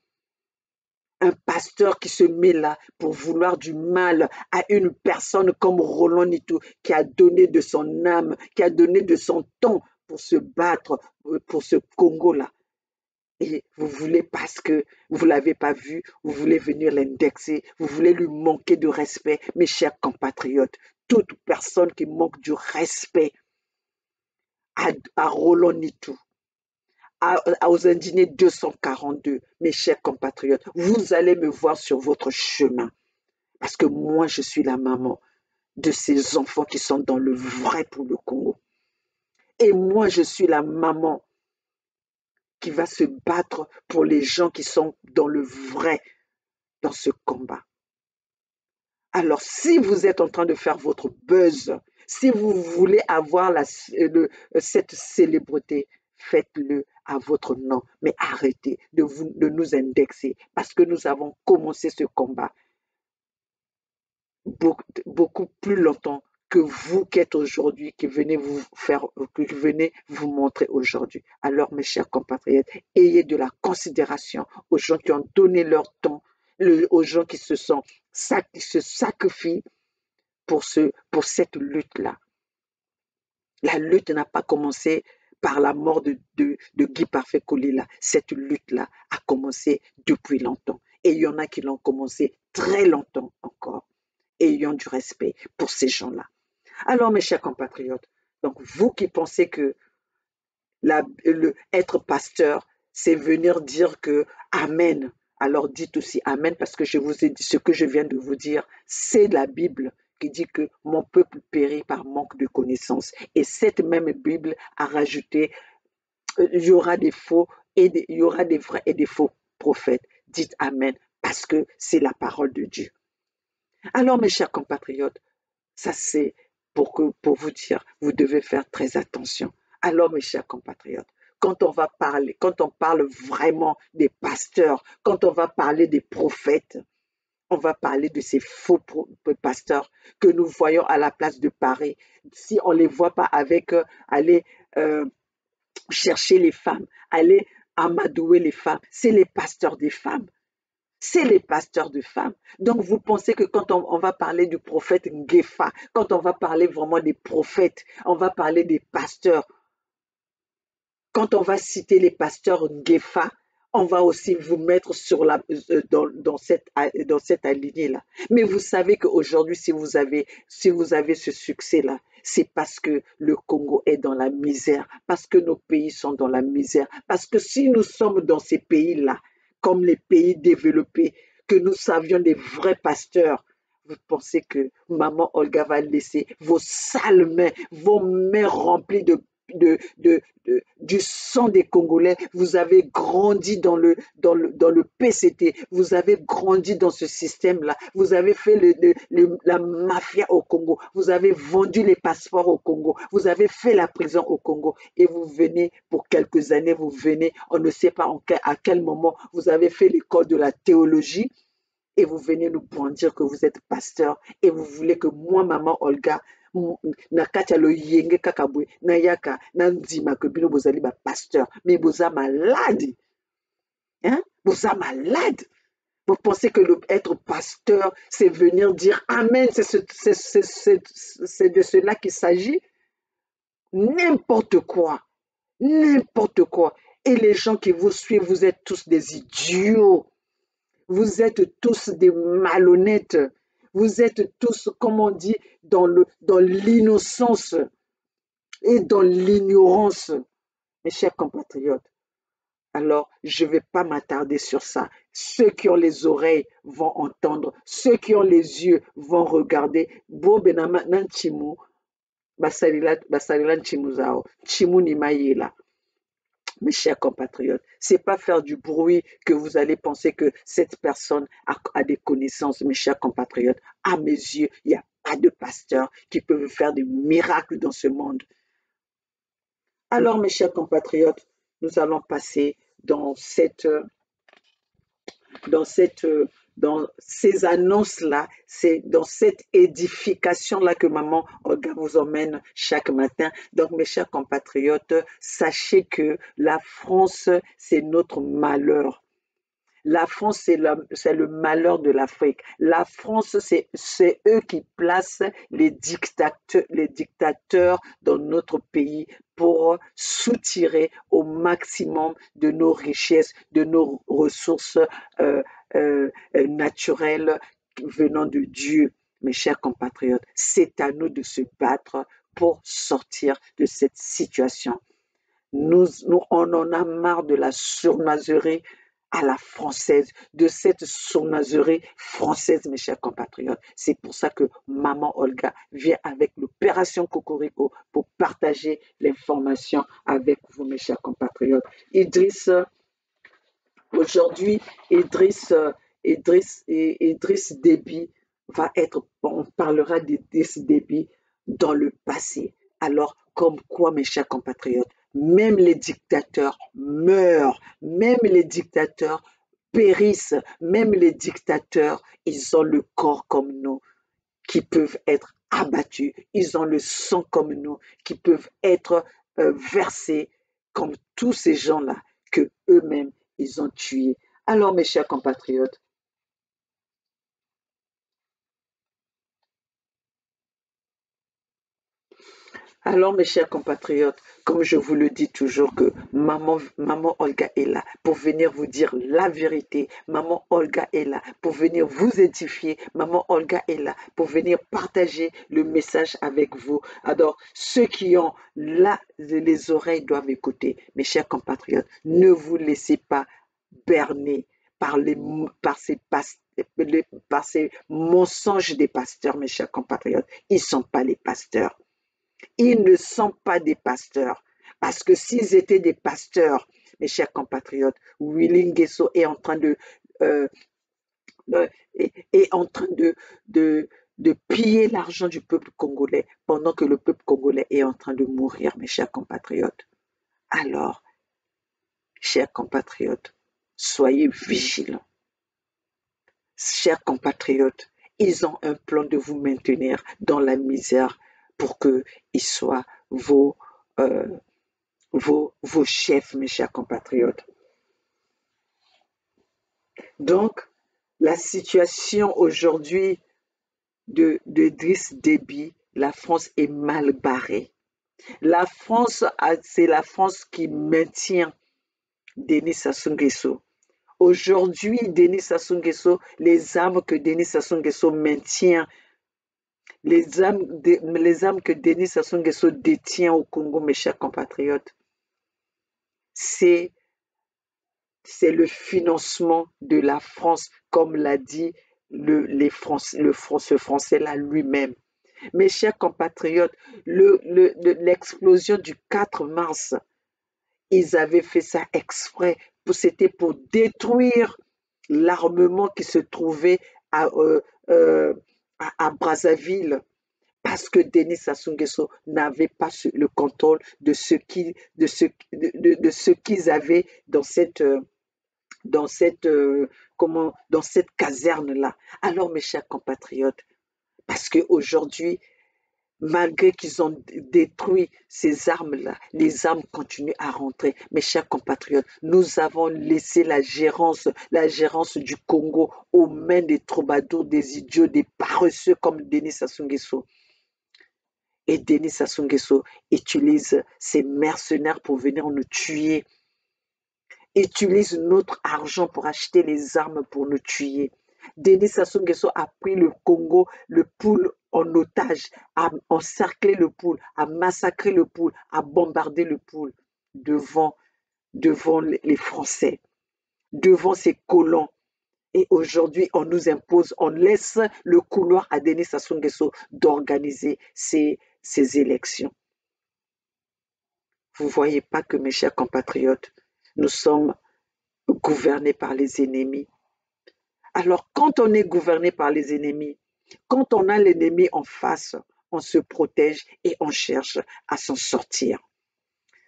Un pasteur qui se met là pour vouloir du mal à une personne comme Roland Nito qui a donné de son âme, qui a donné de son temps pour se battre pour ce Congo-là. Et vous voulez, parce que vous ne l'avez pas vu, vous voulez venir l'indexer, vous voulez lui manquer de respect. Mes chers compatriotes, toute personne qui manque du respect à Roland Nito, aux indignés 242, mes chers compatriotes, vous allez me voir sur votre chemin. Parce que moi, je suis la maman de ces enfants qui sont dans le vrai pour le Congo. Et moi, je suis la maman qui va se battre pour les gens qui sont dans le vrai dans ce combat. Alors, si vous êtes en train de faire votre buzz, si vous voulez avoir cette célébrité, faites-le à votre nom, mais arrêtez de nous indexer parce que nous avons commencé ce combat beaucoup plus longtemps que vous qui êtes aujourd'hui, qui venez vous montrer aujourd'hui. Alors, mes chers compatriotes, ayez de la considération aux gens qui ont donné leur temps, aux gens qui se sacrifient pour cette lutte-là. La lutte n'a pas commencé par la mort de Guy Parfait Kolila. Cette lutte-là a commencé depuis longtemps. Et il y en a qui l'ont commencé très longtemps encore. Ayons du respect pour ces gens-là. Alors, mes chers compatriotes, donc vous qui pensez que être pasteur, c'est venir dire que Amen. Alors dites aussi Amen, parce que je vous ai dit ce que je viens de vous dire, c'est la Bible qui dit que mon peuple périt par manque de connaissance. Et cette même Bible a rajouté, il y aura des faux et il y aura des vrais et des faux prophètes. Dites Amen, parce que c'est la parole de Dieu. Alors, mes chers compatriotes, ça c'est pour vous dire, vous devez faire très attention. Alors, mes chers compatriotes, quand on parle vraiment des pasteurs, quand on va parler des prophètes, on va parler de ces faux pasteurs que nous voyons à la place de Paris. Si on ne les voit pas avec aller chercher les femmes, aller amadouer les femmes, c'est les pasteurs des femmes. C'est les pasteurs de femmes. Donc, vous pensez que quand on va parler du prophète Ngefa, quand on va parler vraiment des prophètes, on va parler des pasteurs. Quand on va citer les pasteurs Ngefa, on va aussi vous mettre dans cette alignée-là. Mais vous savez qu'aujourd'hui, si vous avez ce succès-là, c'est parce que le Congo est dans la misère, parce que nos pays sont dans la misère, parce que si nous sommes dans ces pays-là, comme les pays développés, que nous savions des vrais pasteurs, vous pensez que maman Olga va laisser vos sales mains, vos mains remplies du sang des Congolais. Vous avez grandi dans le PCT, vous avez grandi dans ce système-là, vous avez fait la mafia au Congo, vous avez vendu les passeports au Congo, vous avez fait la prison au Congo et vous venez pour quelques années, vous venez, on ne sait pas à quel moment, vous avez fait l'école de la théologie et vous venez nous brandir que vous êtes pasteur et vous voulez que moi, maman Olga, na kati ya loyenge kaka boye na yaka na ndima que bino bozali ba pasteur mais boza malade, hein? Boza malade. Vous pensez que être pasteur c'est venir dire amen, c'est de cela qu'il s'agit? N'importe quoi, n'importe quoi. Et les gens qui vous suivent, vous êtes tous des idiots. Vous êtes tous des malhonnêtes. Vous êtes tous, comme on dit, dans l'innocence et dans l'ignorance. Mes chers compatriotes, alors je ne vais pas m'attarder sur ça. Ceux qui ont les oreilles vont entendre. Ceux qui ont les yeux vont regarder. Bo benama nan chimu, basalila chimu zao. Chimu ni mayela. Mes chers compatriotes, c'est pas faire du bruit que vous allez penser que cette personne a des connaissances. Mes chers compatriotes, à mes yeux, il n'y a pas de pasteur qui peut faire des miracles dans ce monde. Alors, mes chers compatriotes, nous allons passer dans ces annonces-là, c'est dans cette édification-là que maman Olga vous emmène chaque matin. Donc, mes chers compatriotes, sachez que la France, c'est notre malheur. La France, c'est le malheur de l'Afrique. La France, c'est eux qui placent les dictateurs dans notre pays pour soutirer au maximum de nos richesses, de nos ressources naturelles venant de Dieu. Mes chers compatriotes, c'est à nous de se battre pour sortir de cette situation. On en a marre de la sournoiserie à la française, de cette sournoiserie française, mes chers compatriotes. C'est pour ça que maman Olga vient avec l'opération Cocorico pour partager l'information avec vous, mes chers compatriotes. Aujourd'hui, Idriss Déby on parlera d'Idriss Déby dans le passé. Alors, comme quoi, mes chers compatriotes, même les dictateurs meurent, même les dictateurs périssent, même les dictateurs, ils ont le corps comme nous, qui peuvent être abattus, ils ont le sang comme nous, qui peuvent être versés comme tous ces gens-là que eux-mêmes, ils ont tués. Alors, mes chers compatriotes, comme je vous le dis toujours que maman Olga est là pour venir vous dire la vérité. Maman Olga est là pour venir vous édifier. Maman Olga est là pour venir partager le message avec vous. Alors, ceux qui ont les oreilles doivent écouter. Mes chers compatriotes, ne vous laissez pas berner par ces mensonges des pasteurs, mes chers compatriotes. Ils ne sont pas les pasteurs. Ils ne sont pas des pasteurs. Parce que s'ils étaient des pasteurs, mes chers compatriotes, Willy Nguesso est en train de piller l'argent du peuple congolais pendant que le peuple congolais est en train de mourir, mes chers compatriotes. Alors, chers compatriotes, soyez vigilants. Chers compatriotes, ils ont un plan de vous maintenir dans la misère pour qu'ils soient vos chefs, mes chers compatriotes. Donc, la situation aujourd'hui de Idriss Déby, la France est mal barrée. La France, c'est la France qui maintient Denis Sassou Nguesso. Aujourd'hui, Denis Sassou Nguesso, les armes que Denis Sassou Nguesso maintient, les armes que Denis Sassou Nguesso détient au Congo, mes chers compatriotes, c'est le financement de la France, comme l'a dit ce Français-là lui-même. Mes chers compatriotes, l'explosion du 4 mars, ils avaient fait ça exprès. C'était pour détruire l'armement qui se trouvait à, Brazzaville, parce que Denis Sassou Nguesso n'avait pas le contrôle de ce qu'ils avaient dans cette caserne-là. Alors, mes chers compatriotes, parce qu'aujourd'hui, malgré qu'ils ont détruit ces armes-là, les armes continuent à rentrer. Mes chers compatriotes, nous avons laissé la gérance du Congo aux mains des troubadours, des idiots, des paresseux comme Denis Sassou Nguesso. Et Denis Sassou Nguesso utilise ces mercenaires pour venir nous tuer, utilise notre argent pour acheter les armes pour nous tuer. Denis Sassou Nguesso a pris le Congo, le Poul en otage, a encerclé le Poul, a massacré le Poul, a bombardé le Poul devant les Français, devant ces colons. Et aujourd'hui, on nous impose, on laisse le couloir à Denis Sassou Nguesso d'organiser ces élections. Vous ne voyez pas que, mes chers compatriotes, nous sommes gouvernés par les ennemis. Alors, quand on est gouverné par les ennemis, quand on a l'ennemi en face, on se protège et on cherche à s'en sortir.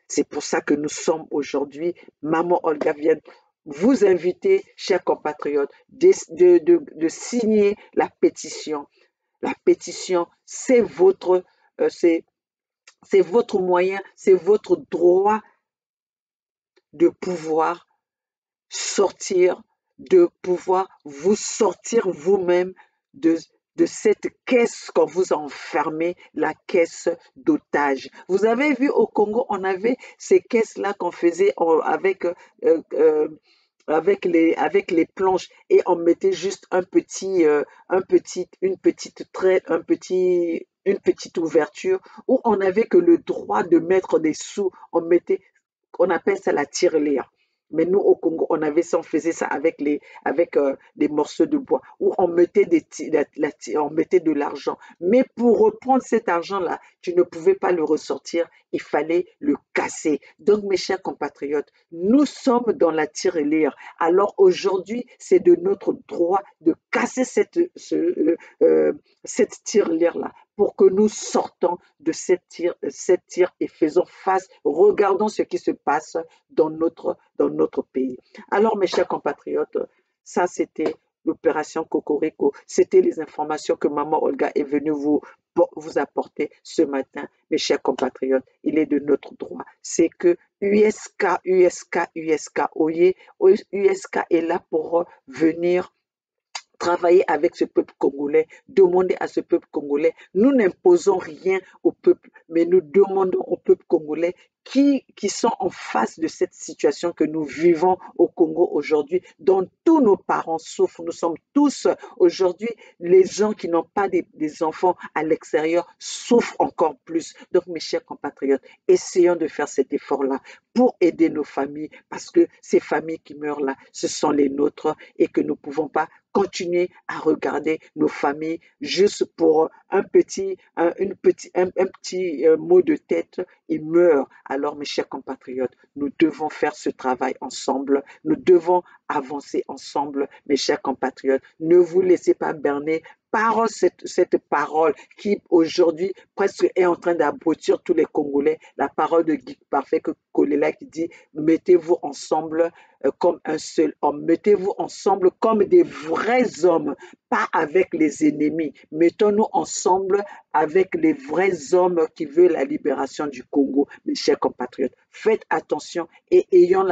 C'est pour ça que nous sommes aujourd'hui, Maman Olga vient vous inviter, chers compatriotes, de signer la pétition. La pétition, c'est votre moyen, c'est votre droit de pouvoir sortir, de pouvoir vous sortir vous-même de cette caisse qu'on vous a enfermée, la caisse d'otages. Vous avez vu au Congo, on avait ces caisses-là qu'on faisait avec les planches, et on mettait juste une petite ouverture où on n'avait que le droit de mettre des sous. On appelle ça la tirelire. Mais nous, au Congo, on faisait ça avec des morceaux de bois, où on mettait de l'argent. Mais pour reprendre cet argent-là, tu ne pouvais pas le ressortir, il fallait le casser. Donc, mes chers compatriotes, nous sommes dans la tirelire. Alors aujourd'hui, c'est de notre droit de casser cette tirelire-là, pour que nous sortons de cette tire et faisons face, regardons ce qui se passe dans notre pays. Alors, mes chers compatriotes, ça c'était l'opération Cocorico. C'était les informations que Maman Olga est venue vous apporter ce matin, mes chers compatriotes. Il est de notre droit. C'est que USK est là pour venir travailler avec ce peuple congolais, demander à ce peuple congolais. Nous n'imposons rien au peuple, mais nous demandons au peuple congolais qui sont en face de cette situation que nous vivons au Congo aujourd'hui, dont tous nos parents souffrent. Nous sommes tous aujourd'hui, les gens qui n'ont pas des enfants à l'extérieur souffrent encore plus. Donc, mes chers compatriotes, essayons de faire cet effort-là pour aider nos familles, parce que ces familles qui meurent là, ce sont les nôtres, et que nous ne pouvons pas continuer à regarder nos familles juste pour un petit mot de tête, ils meurent. Alors, mes chers compatriotes, nous devons faire ce travail ensemble, nous devons avancer ensemble, mes chers compatriotes. Ne vous laissez pas berner par cette parole qui aujourd'hui presque est en train d'abrutir tous les Congolais, la parole de Guy Parfait Kolela qui dit: mettez-vous ensemble comme un seul homme, mettez-vous ensemble comme des vrais hommes, pas avec les ennemis. Mettons-nous ensemble avec les vrais hommes qui veulent la libération du Congo. Mes chers compatriotes, faites attention et ayons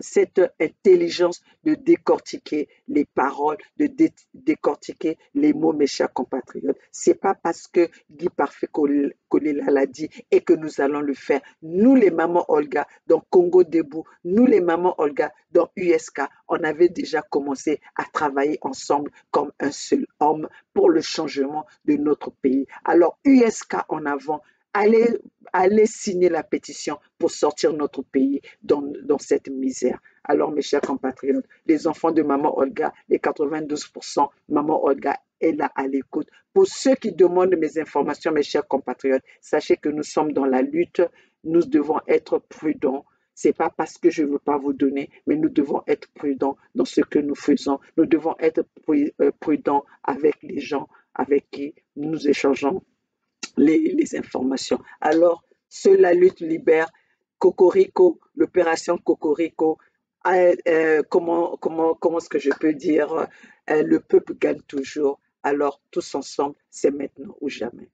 cette intelligence de décortiquer les paroles, de décortiquer les mots, mes chers compatriotes. C'est pas parce que Guy Parfait Kolela l'a dit et que nous allons le faire. Nous, les mamans Olga, dans Congo Debout, nous, les mamans Olga, dans USK, on avait déjà commencé à travailler ensemble comme un seul homme pour le changement de notre pays. Alors, USK en avant, allez, allez signer la pétition pour sortir notre pays dans cette misère. Alors, mes chers compatriotes, les enfants de Maman Olga, les 92%, Maman Olga est là à l'écoute. Pour ceux qui demandent mes informations, mes chers compatriotes, sachez que nous sommes dans la lutte. Nous devons être prudents. C'est pas parce que je ne veux pas vous donner, mais nous devons être prudents dans ce que nous faisons. Nous devons être prudents avec les gens avec qui nous échangeons les informations. Alors, seule la lutte libère, Cocorico, l'opération Cocorico, comment est-ce que je peux dire, le peuple gagne toujours. Alors, tous ensemble, c'est maintenant ou jamais.